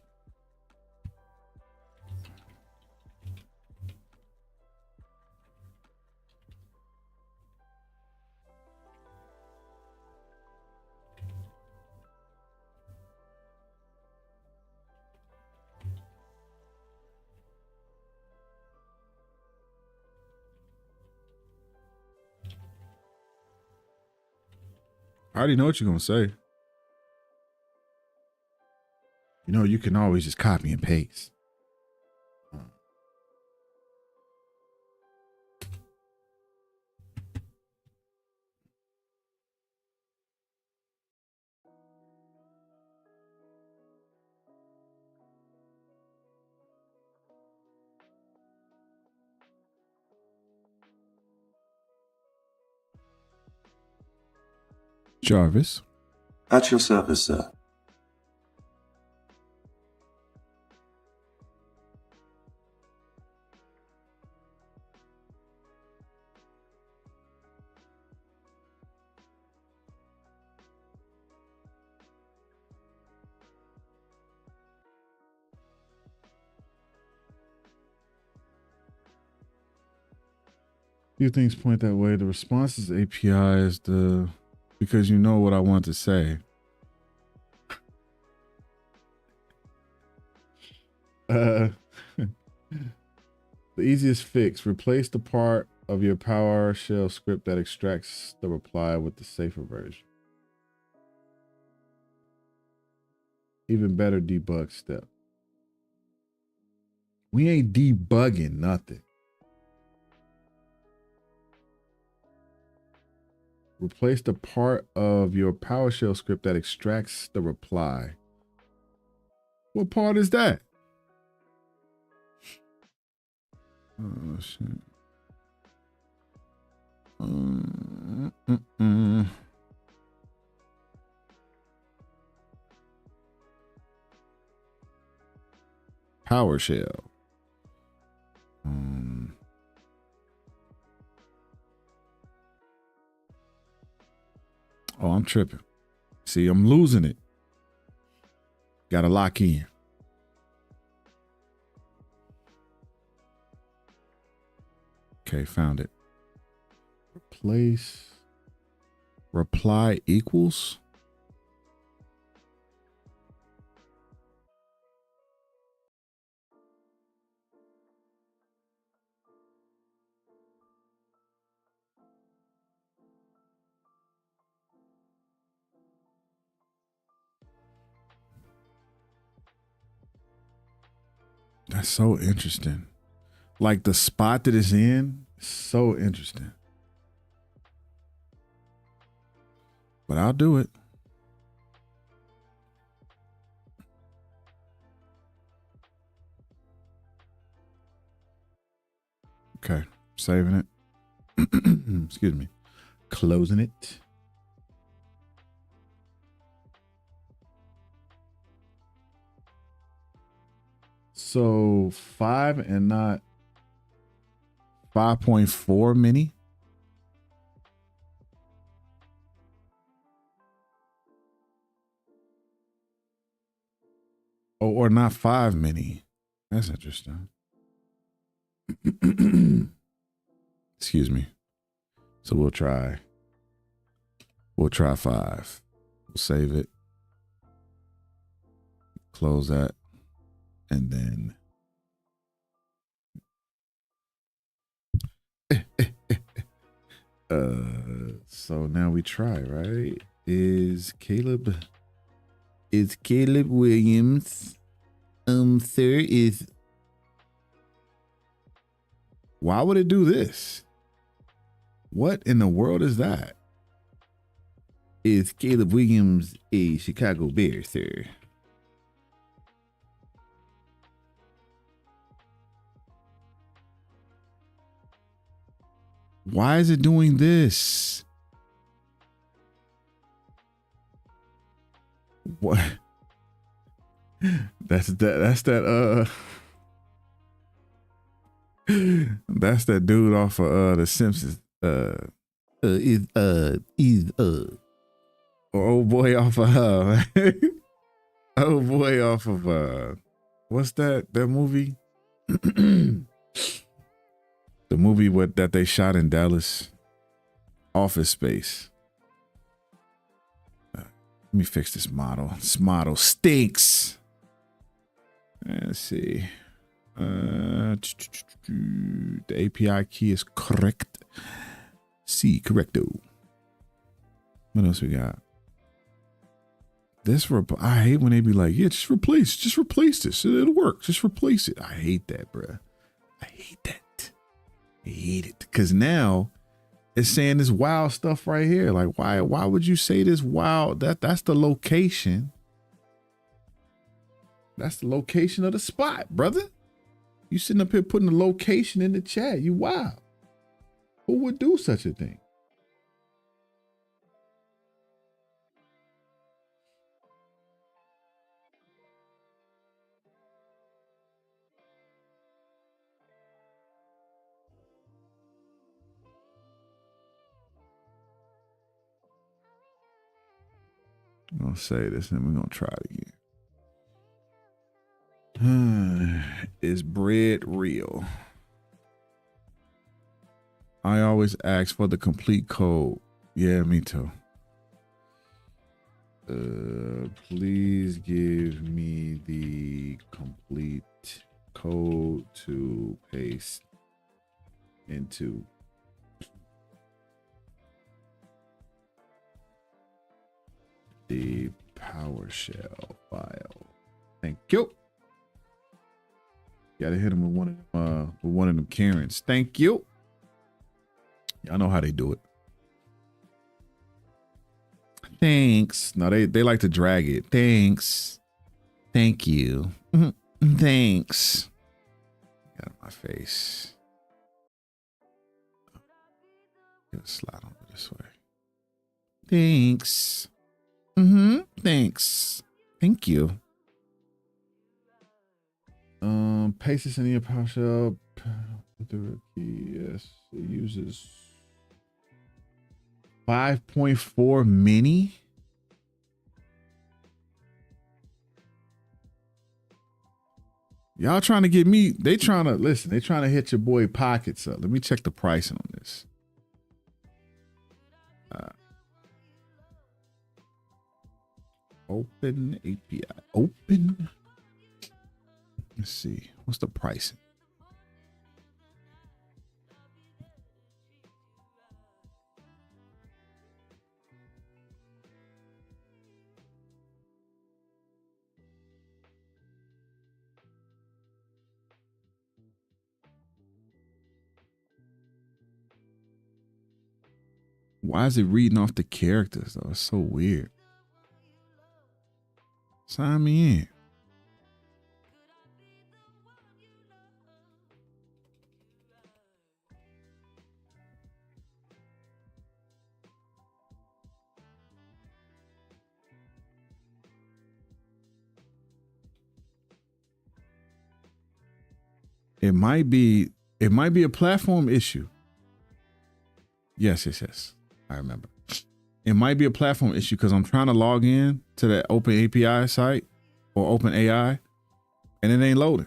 I already know what you're going to say. You know, you can always just copy and paste. Jarvis.
At your service, sir.
Few things point that way. The responses API is because you know what I want to say. The easiest fix, replace the part of your PowerShell script that extracts the reply with the safer version. Even better debug step. We ain't debugging nothing. Replace the part of your PowerShell script that extracts the reply. What part is that? Oh, shit. PowerShell. Oh, I'm tripping. See, I'm losing it. Gotta lock in. Okay, found it. Replace. Reply equals. That's so interesting. Like the spot that it's in, so interesting. But I'll do it. Okay, saving it. Excuse me. Closing it. So 5 and not 5.4 mini. Oh, or not 5 mini. That's interesting. Excuse me. So we'll try 5. We'll save it. Close that. And then so now we try, right? Is Caleb Williams sir, is why would it do this? What in the world is that? Is Caleb Williams a Chicago Bear, sir? Why is it doing this? What? That's that dude off of The Simpsons. Or old boy off of old boy off of what's that movie? The movie that they shot in Dallas, Office Space. Let me fix this model. This model stinks. Let's see. The API key is correct. C, correcto. What else we got? This I hate when they be like, yeah, just replace this. It'll work. Just replace it. I hate that, bruh. I hate that. I hate it. Because now it's saying this wild stuff right here. Like, why would you say this wild? That's the location. That's the location of the spot, brother. You sitting up here putting the location in the chat. You wild. Who would do such a thing? I'm gonna say this and we're gonna try it again. Is bread real? I always ask for the complete code. Yeah, me too. Please give me the complete code to paste into the PowerShell file. Thank you. Gotta hit him with one of them Karens. Thank you. Y'all know how they do it. Thanks. No, they like to drag it. Thanks. Thank you. Thanks. Got my face. Gonna slide over this way. Thanks. Thanks. Thank you. Paste this in your PowerShell. The key, yes, it uses 5.4 mini. Y'all trying to get me, they trying to hit your boy pockets up. Let me check the pricing on this. Open API. Open. Let's see. What's the pricing? Why is it reading off the characters though? It's so weird. Sign me in. It might be a platform issue. Yes. I remember. It might be a platform issue because I'm trying to log in to that Open API site or Open AI and it ain't loading.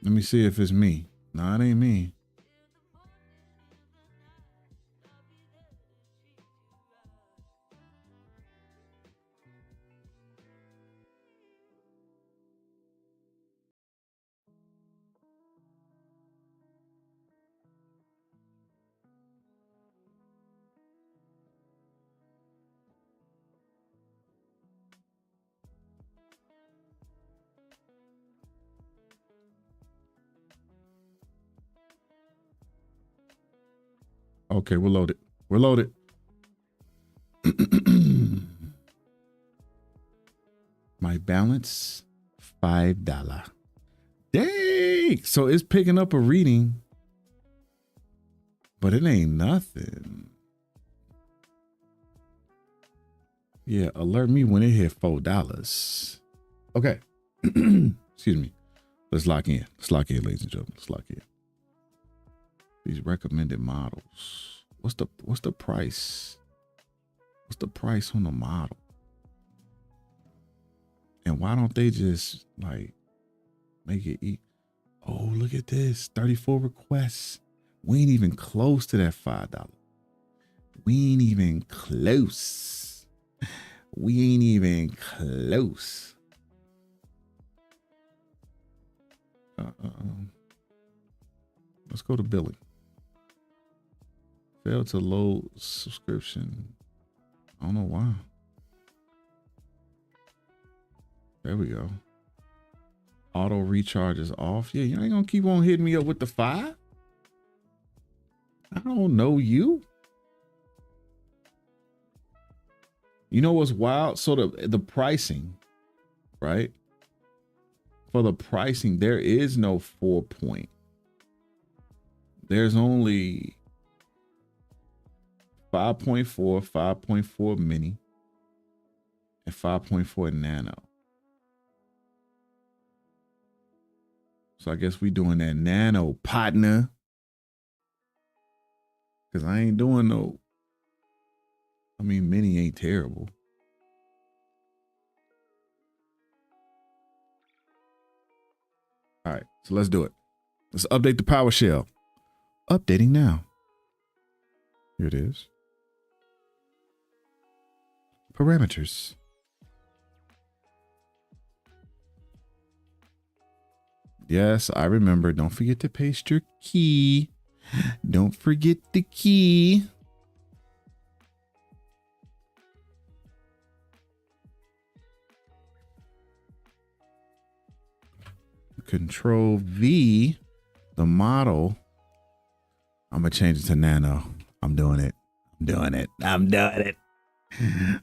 Let me see if it's me. No, it ain't me. Okay, we're loaded. We're loaded. My balance, $5. Dang! So it's picking up a reading, but it ain't nothing. Yeah, alert me when it hit $4. Okay. Excuse me. Let's lock in. Let's lock in, ladies and gentlemen. Let's lock in. These recommended models. What's the price? What's the price on the model? And why don't they just like make it eat? Oh, look at this. 34 requests. We ain't even close to that $5. We ain't even close. We ain't even close. Let's go to billing. Failed to load subscription. I don't know why. There we go. Auto recharge is off. Yeah, you ain't gonna keep on hitting me up with the 5. I don't know you. You know what's wild? So the pricing, right? For the pricing, there is no 4-point. There's only 5.4, 5.4 mini, and 5.4 nano. So I guess we doing that nano, partner. Because I ain't doing no, I mean, mini ain't terrible. All right, so let's do it. Let's update the PowerShell. Updating now. Here it is. Parameters. Yes, I remember. Don't forget to paste your key. Don't forget the key. Control V, the model. I'm going to change it to nano. I'm doing it. I'm doing it. I'm doing it.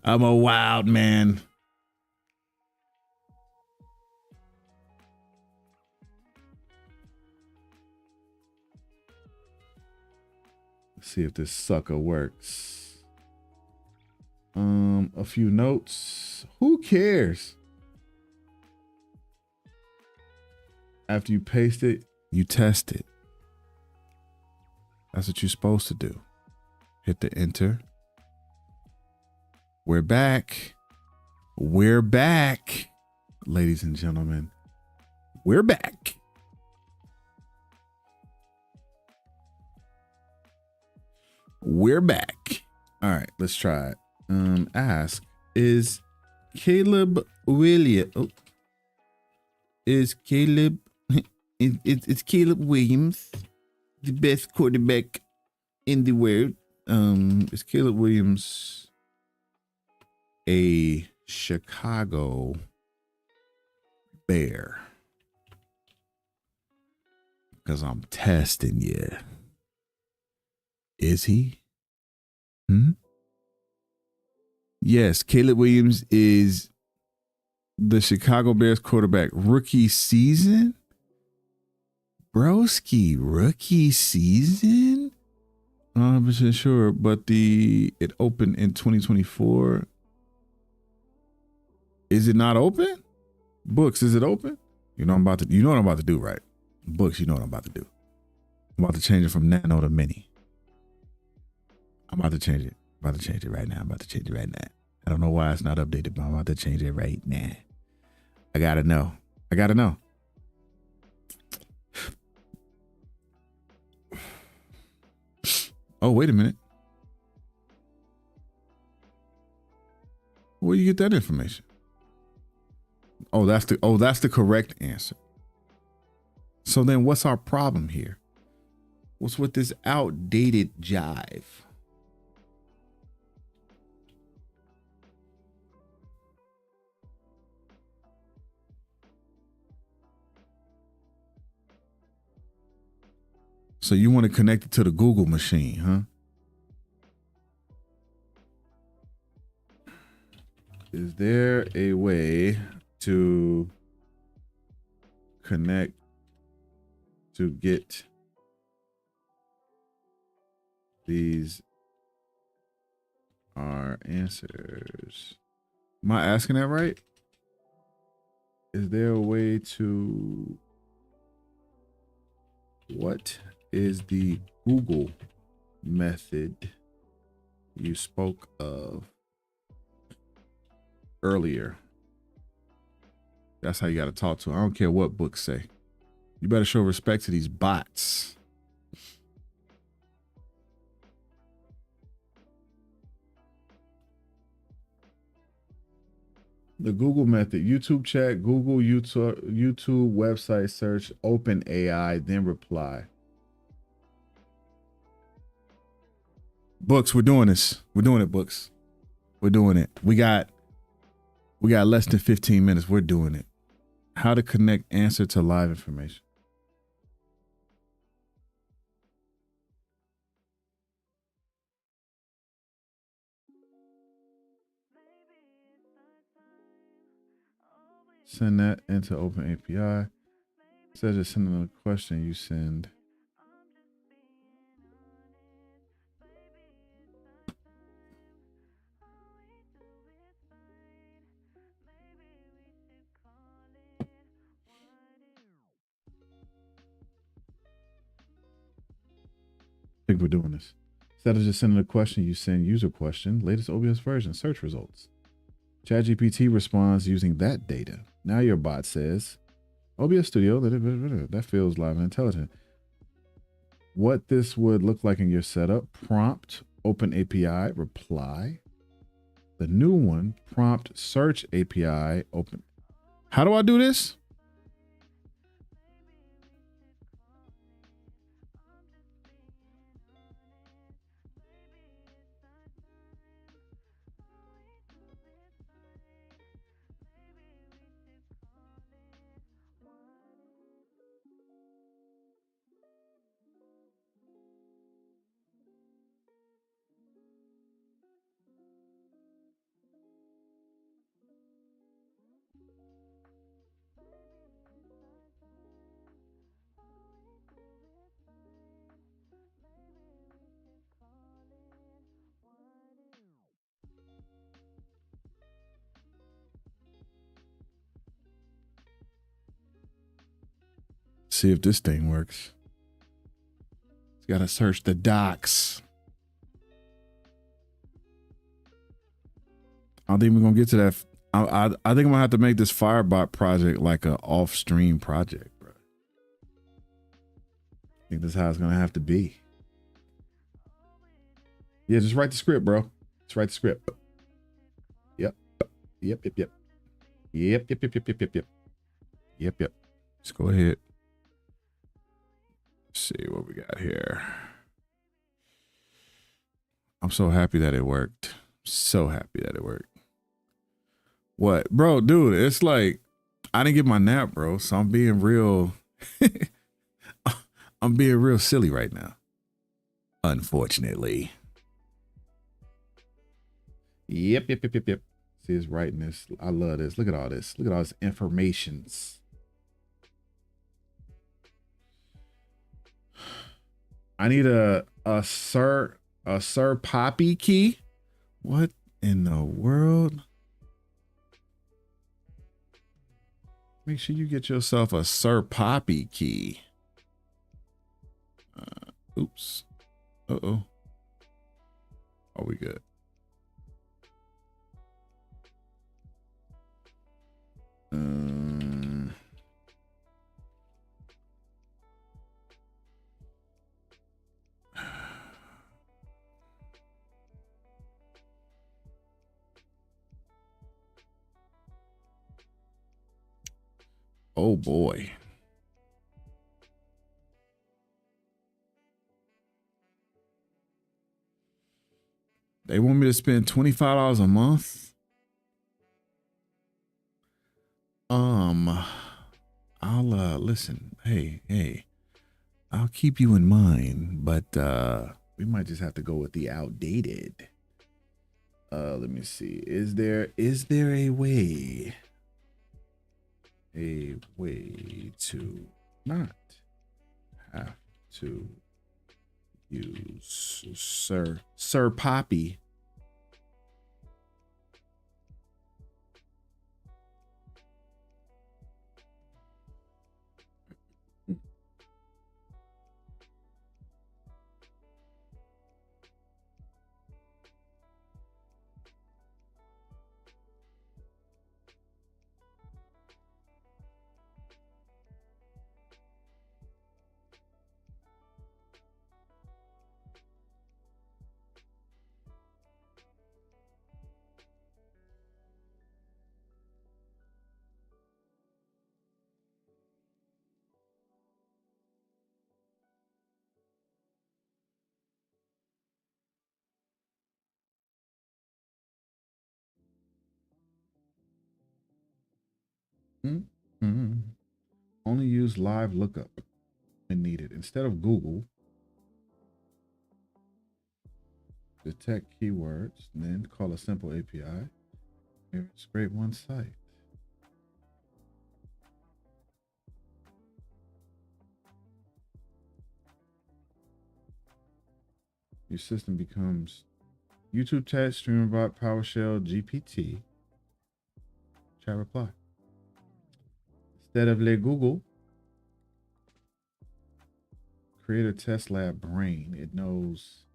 I'm a wild man. Let's see if this sucker works. A few notes. Who cares? After you paste it, you test it. That's what you're supposed to do. Hit the enter. We're back. We're back. Ladies and gentlemen, we're back. We're back. All right, let's try it. Ask, is Caleb Williams? Oh, is Caleb? It's Caleb Williams, the best quarterback in the world. Is Caleb Williams a Chicago Bear? Because I'm testing you. Is he? Yes, Caleb Williams is the Chicago Bears quarterback. Rookie season? Broski, rookie season? Not 100% sure, but it opened in 2024. Is it not open? Books, is it open? You know you know what I'm about to do, right? Books, you know what I'm about to do. I'm about to change it from nano to mini. I'm about to change it. I'm about to change it right now. I'm about to change it right now. I don't know why it's not updated, but I'm about to change it right now. I gotta know. I gotta know. Oh, wait a minute. Where do you get that information? Oh, that's the correct answer. So then what's our problem here? What's with this outdated jive? So you want to connect it to the Google machine, huh? Is there a way to connect to get these are answers? Am I asking that right? Is there a way to... What is the Google method you spoke of earlier? That's how you got to talk to them. I don't care what books say. You better show respect to these bots. The Google method: YouTube chat, Google, YouTube website search, open AI, then reply. Books, we're doing this. We're doing it, Books. We're doing it. We got less than 15 minutes. We're doing it. How to connect answer to live information. Send that into Open API. Instead of sending a question, you send. I think we're doing this. Instead of just sending a question, you send user question, latest OBS version, search results. ChatGPT responds using that data. Now your bot says, OBS Studio, that feels live and intelligent. What this would look like in your setup: prompt, open API, reply. The new one, prompt, search API, open. How do I do this? See if this thing works. It's got to search the docs. I don't think we're going to get to that. I think I'm going to have to make this Firebot project like an off-stream project, bro. I think that's how it's going to have to be. Yeah, just write the script, bro. Just write the script. Yep. Yep. Just go ahead. See what we got here. I'm so happy that it worked. So happy that it worked. What, bro, dude? It's like I didn't get my nap, bro. So I'm being real. I'm being real silly right now. Unfortunately. Yep. See, it's writing this. I love this. Look at all this. Look at all this informations. I need a Sir Poppy key. What in the world? Make sure you get yourself a Sir Poppy key. Oops. Uh-oh. Are we good? Oh boy. They want me to spend $25 a month? I'll listen. Hey. I'll keep you in mind, but we might just have to go with the outdated. Let me see. Is there a way to not have to use Sir Poppy? Mm-hmm. Only use live lookup when needed. Instead of Google, detect keywords, then call a simple API. Here, scrape one site. Your system becomes YouTube chat, Streamerbot, PowerShell, GPT. Chat reply. Instead of Le Google, create a test lab brain. It knows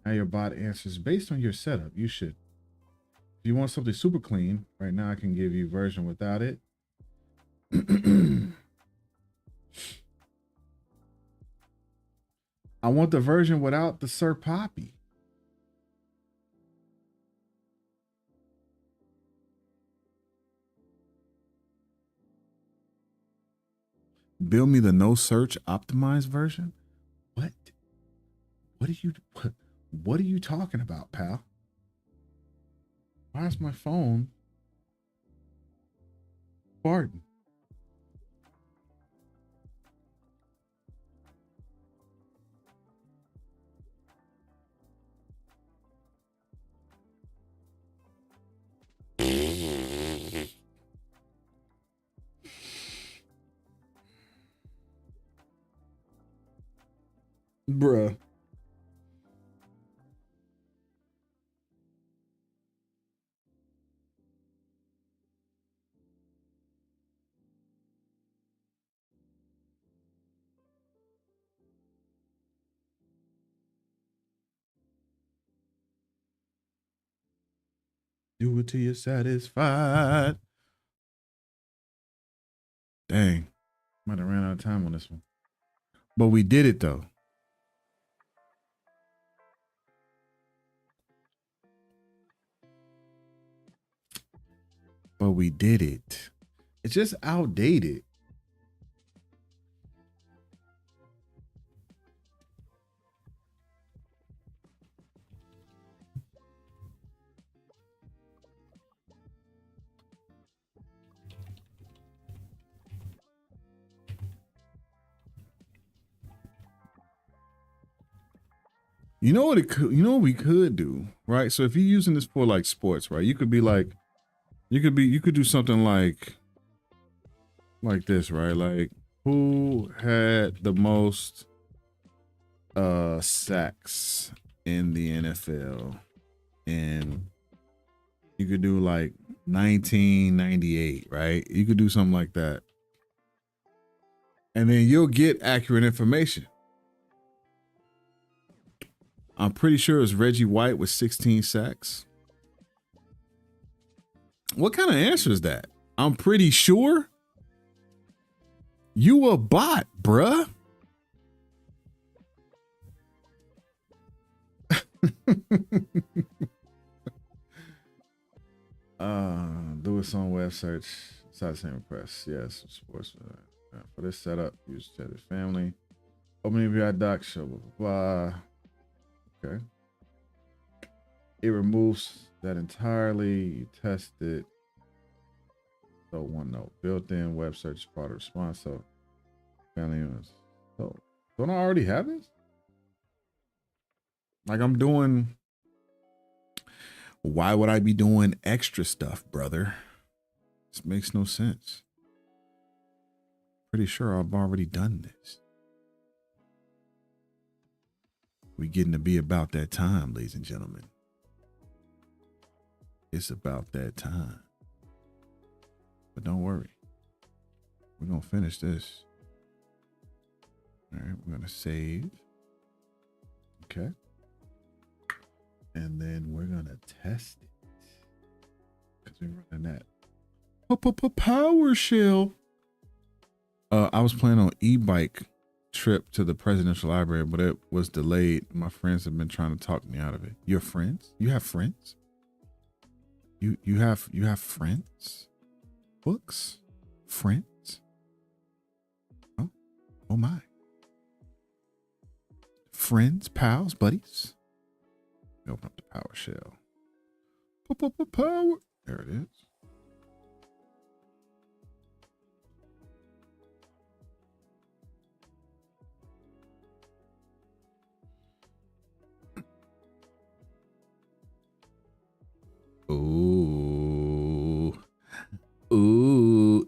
how your bot answers based on your setup. You should. If you want something super clean, right now I can give you version without it. I want the version without the Sir Poppy. Build me the no search optimized version. What? What are you talking about, pal? Why is my phone farting? Bruh. Do it till you're satisfied. Dang. Might have ran out of time on this one. But we did it though. But we did it. It's just outdated. You know what it could, you know what we could do, right? So if you're using this for like sports, right? You could be like, you could do something like this, right? Like who had the most sacks in the NFL? And you could do like 1998, right? You could do something like that. And then you'll get accurate information. I'm pretty sure it's Reggie White with 16 sacks. What kind of answer is that? I'm pretty sure. You a bot, bruh. Do a song web search. Side the same press. Yes, sports. For this setup, use chat as family. Open API doc show, blah, blah, blah. Okay. It removes that entirely. You test it. So one note. Built-in web search part of response. So family units. So don't I already have this? Like I'm doing. Why would I be doing extra stuff, brother? This makes no sense. Pretty sure I've already done this. We getting to be about that time, ladies and gentlemen. It's about that time. But don't worry. We're going to finish this. All right, we're going to save. Okay. And then we're going to test it. Because we're running that PowerShell. I was planning on e-bike trip to the presidential library, but it was delayed. My friends have been trying to talk me out of it. Your friends? You have friends? You have friends? Books? Friends? Oh my. Friends, pals, buddies. Open up the PowerShell. Power. There it is. Ooh.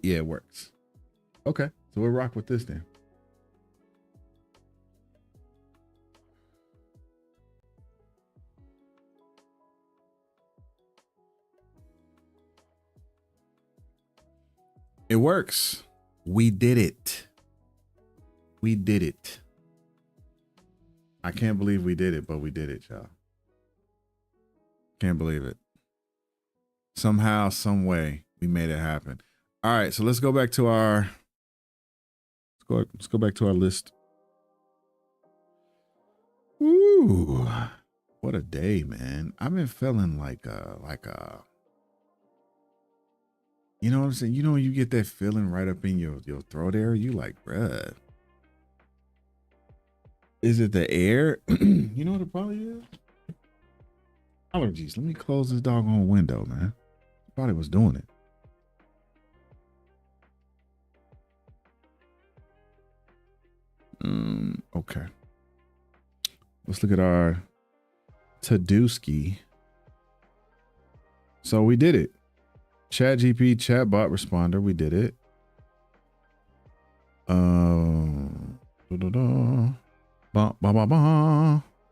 Yeah, it works. Okay, so we'll rock with this then. It works. We did it. We did it. I can't believe we did it, but we did it, y'all. Can't believe it. Somehow, some way, we made it happen. All right, so let's go back to our let's go back to our list. Ooh, what a day, man. I've been feeling like you know what I'm saying? You know, you get that feeling right up in your throat area. You like, bruh. Is it the air? You know what it probably is? Allergies. Let me close this doggone window, man. Thought it was doing it. Okay. Let's look at our Tadooski. So we did it. ChatGPT chatbot responder. We did it.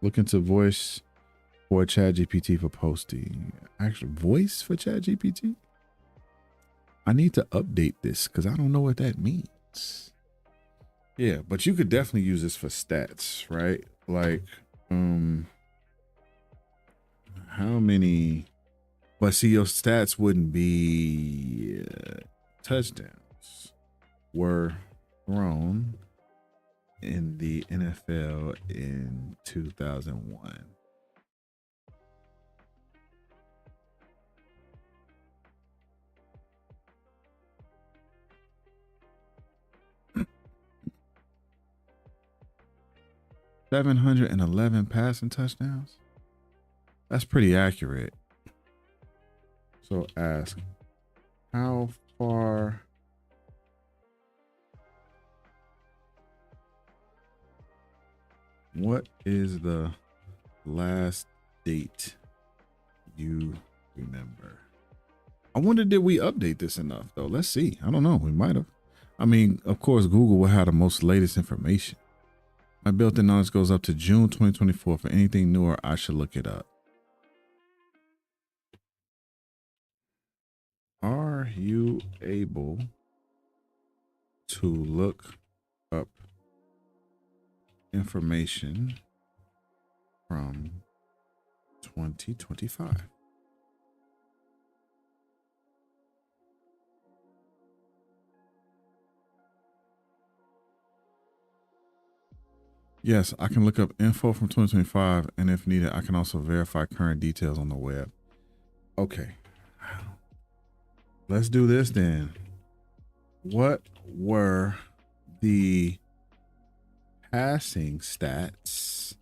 Look into voice for ChatGPT for posting. Actual voice for ChatGPT. I need to update this because I don't know what that means. Yeah, but you could definitely use this for stats, right? Like, how many? But see, your stats wouldn't be touchdowns were thrown in the NFL in 2001. $711 passing touchdowns. That's pretty accurate. So ask, how far what is the last date you remember? I wonder, did we update this enough though? Let's see. I don't know. We might have. I mean, of course, Google will have the most latest information. My built-in knowledge goes up to June 2024. For anything newer, I should look it up. Are you able to look up information from 2025? Yes, I can look up info from 2025, and if needed, I can also verify current details on the web. Okay. Let's do this then. What were the passing stats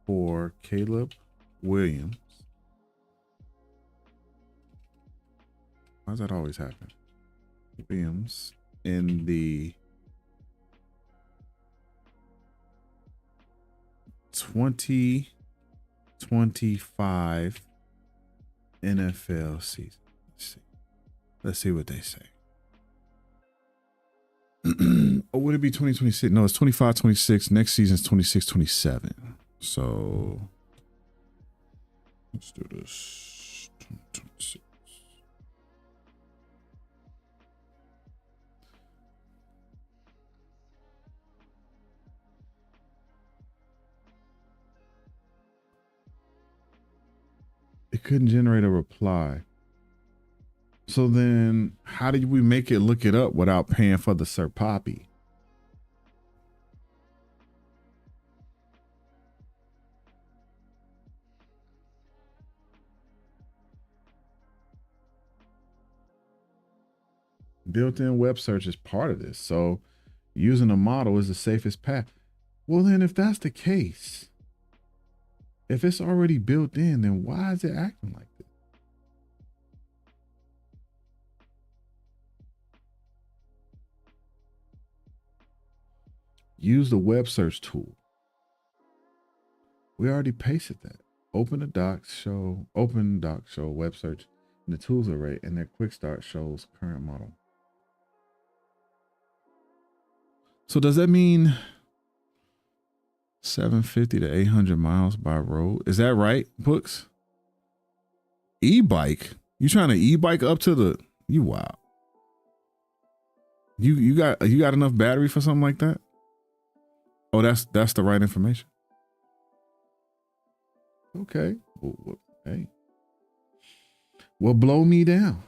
for Caleb Williams? Why does that always happen? Williams in the 2025 NFL season. Let's see what they say. Or would it be 2026? No, it's 25, 26. Next season's 26, 27. So let's do this. 2026. It couldn't generate a reply. So then how did we make it look it up without paying for the Sir Poppy? Built-in web search is part of this. So using a model is the safest path. Well, then if that's the case, if it's already built in, then why is it acting like this? Use the web search tool. We already pasted that. Open doc show web search in the tools array, and their quick start shows current model. So does that mean 750 to 800 miles by road? Is that right, Books? E-bike? You trying to e-bike up to the? You wow. You got enough battery for something like that? Oh, that's the right information. Okay. Well, hey. Well, blow me down.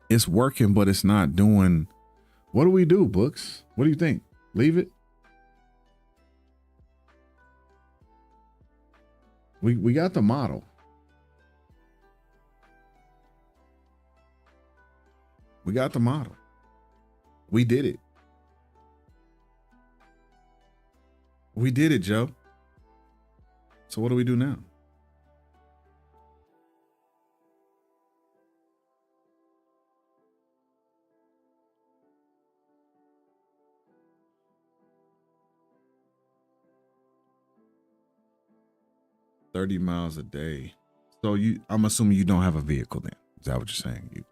It's working, but it's not doing. What do we do, Books? What do you think? Leave it? We got the model. We got the model. We did it. We did it, Joe. So what do we do now? $30 miles a day. So I'm assuming you don't have a vehicle then. Is that what you're saying?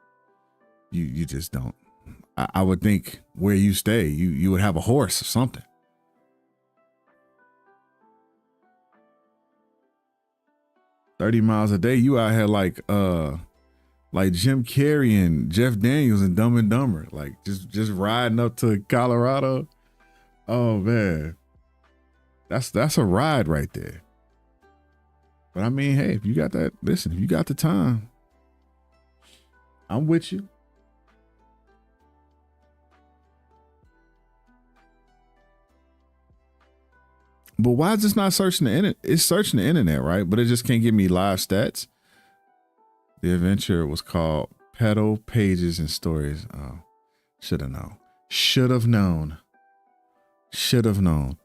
You just don't. I would think where you stay, you would have a horse or something. $30 miles a day, you out here like Jim Carrey and Jeff Daniels and Dumb and Dumber, like just riding up to Colorado. Oh man, that's a ride right there. But I mean, hey, if you got that, listen, if you got the time, I'm with you. But why is this not searching the internet? It's searching the internet, right? But it just can't give me live stats. The adventure was called Pedal Pages and Stories. Oh, should have known. Should have known. Should have known.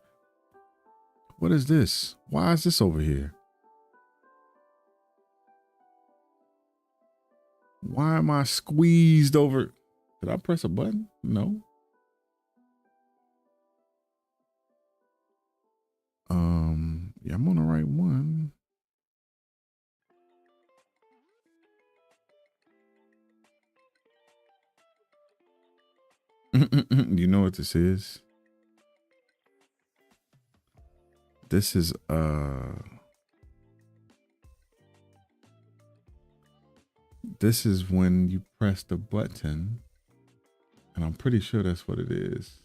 What is this? Why is this over here? Why am I squeezed over? Did I press a button? No. Yeah, I'm on the right one. You know what this is? This is when you press the button, and I'm pretty sure that's what it is.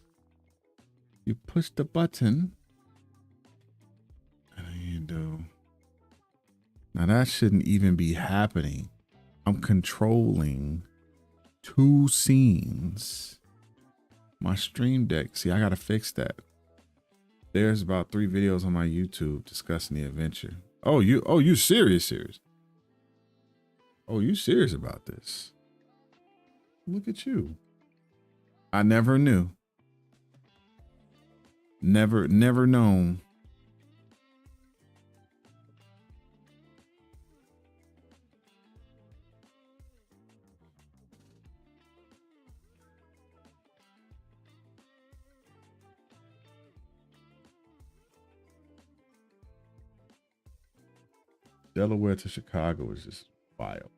You push the button, and then you do. Now that shouldn't even be happening. I'm controlling 2 scenes. My Stream Deck, see, I gotta fix that. There's about 3 videos on my YouTube discussing the adventure. Oh, you serious? Oh, you serious about this? Look at you. I never knew. Never known. Delaware to Chicago is just wild.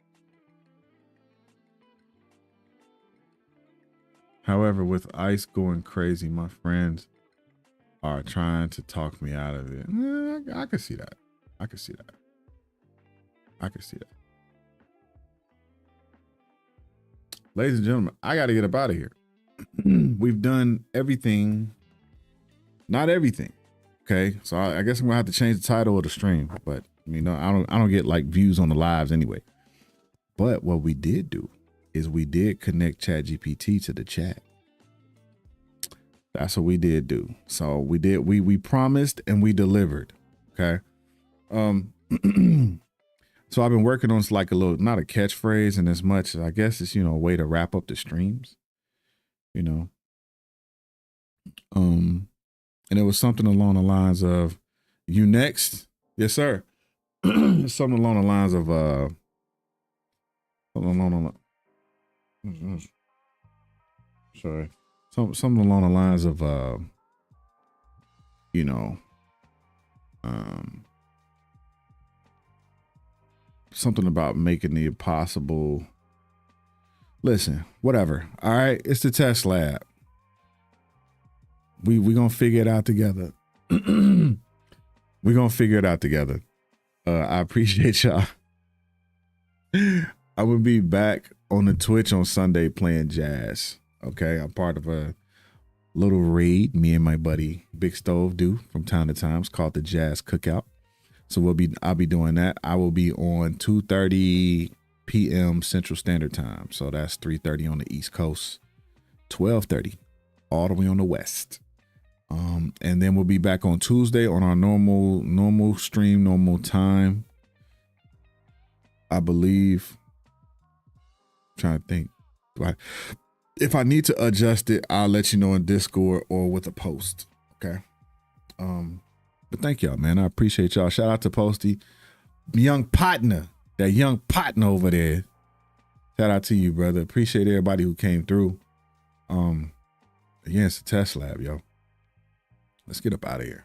However, with ICE going crazy, my friends are trying to talk me out of it. I can see that. I can see that. Ladies and gentlemen, I got to get up out of here. We've done everything. Not everything. Okay. So I guess I'm going to have to change the title of the stream, but I don't get like views on the lives anyway. But what we did do is we did connect ChatGPT to the chat. That's what we did do. So we promised and we delivered. Okay. So I've been working on like a little, not a catchphrase in as much as I guess it's, a way to wrap up the streams, and it was something along the lines of, you next? Yes, sir. Something along the lines of, something along the lines of, something about making the impossible. Listen, whatever. All right. It's the test lab. We gonna figure it out together. We gonna figure it out together. I appreciate y'all. I will be back on the Twitch on Sunday playing jazz. Okay, I'm part of a little raid me and my buddy Big Stove do from time to time. It's called the Jazz Cookout. So I'll be doing that. I will be on 2:30 p.m. Central Standard Time. So that's 3:30 on the East Coast, 12:30 all the way on the West. And then we'll be back on Tuesday on our normal stream, normal time. I believe. I'm trying to think. If I need to adjust it, I'll let you know in Discord or with a post. Okay. But thank y'all, man. I appreciate y'all. Shout out to Posty. Young partner. That young partner over there. Shout out to you, brother. Appreciate everybody who came through. Again, it's a test lab, yo. Let's get up out of here.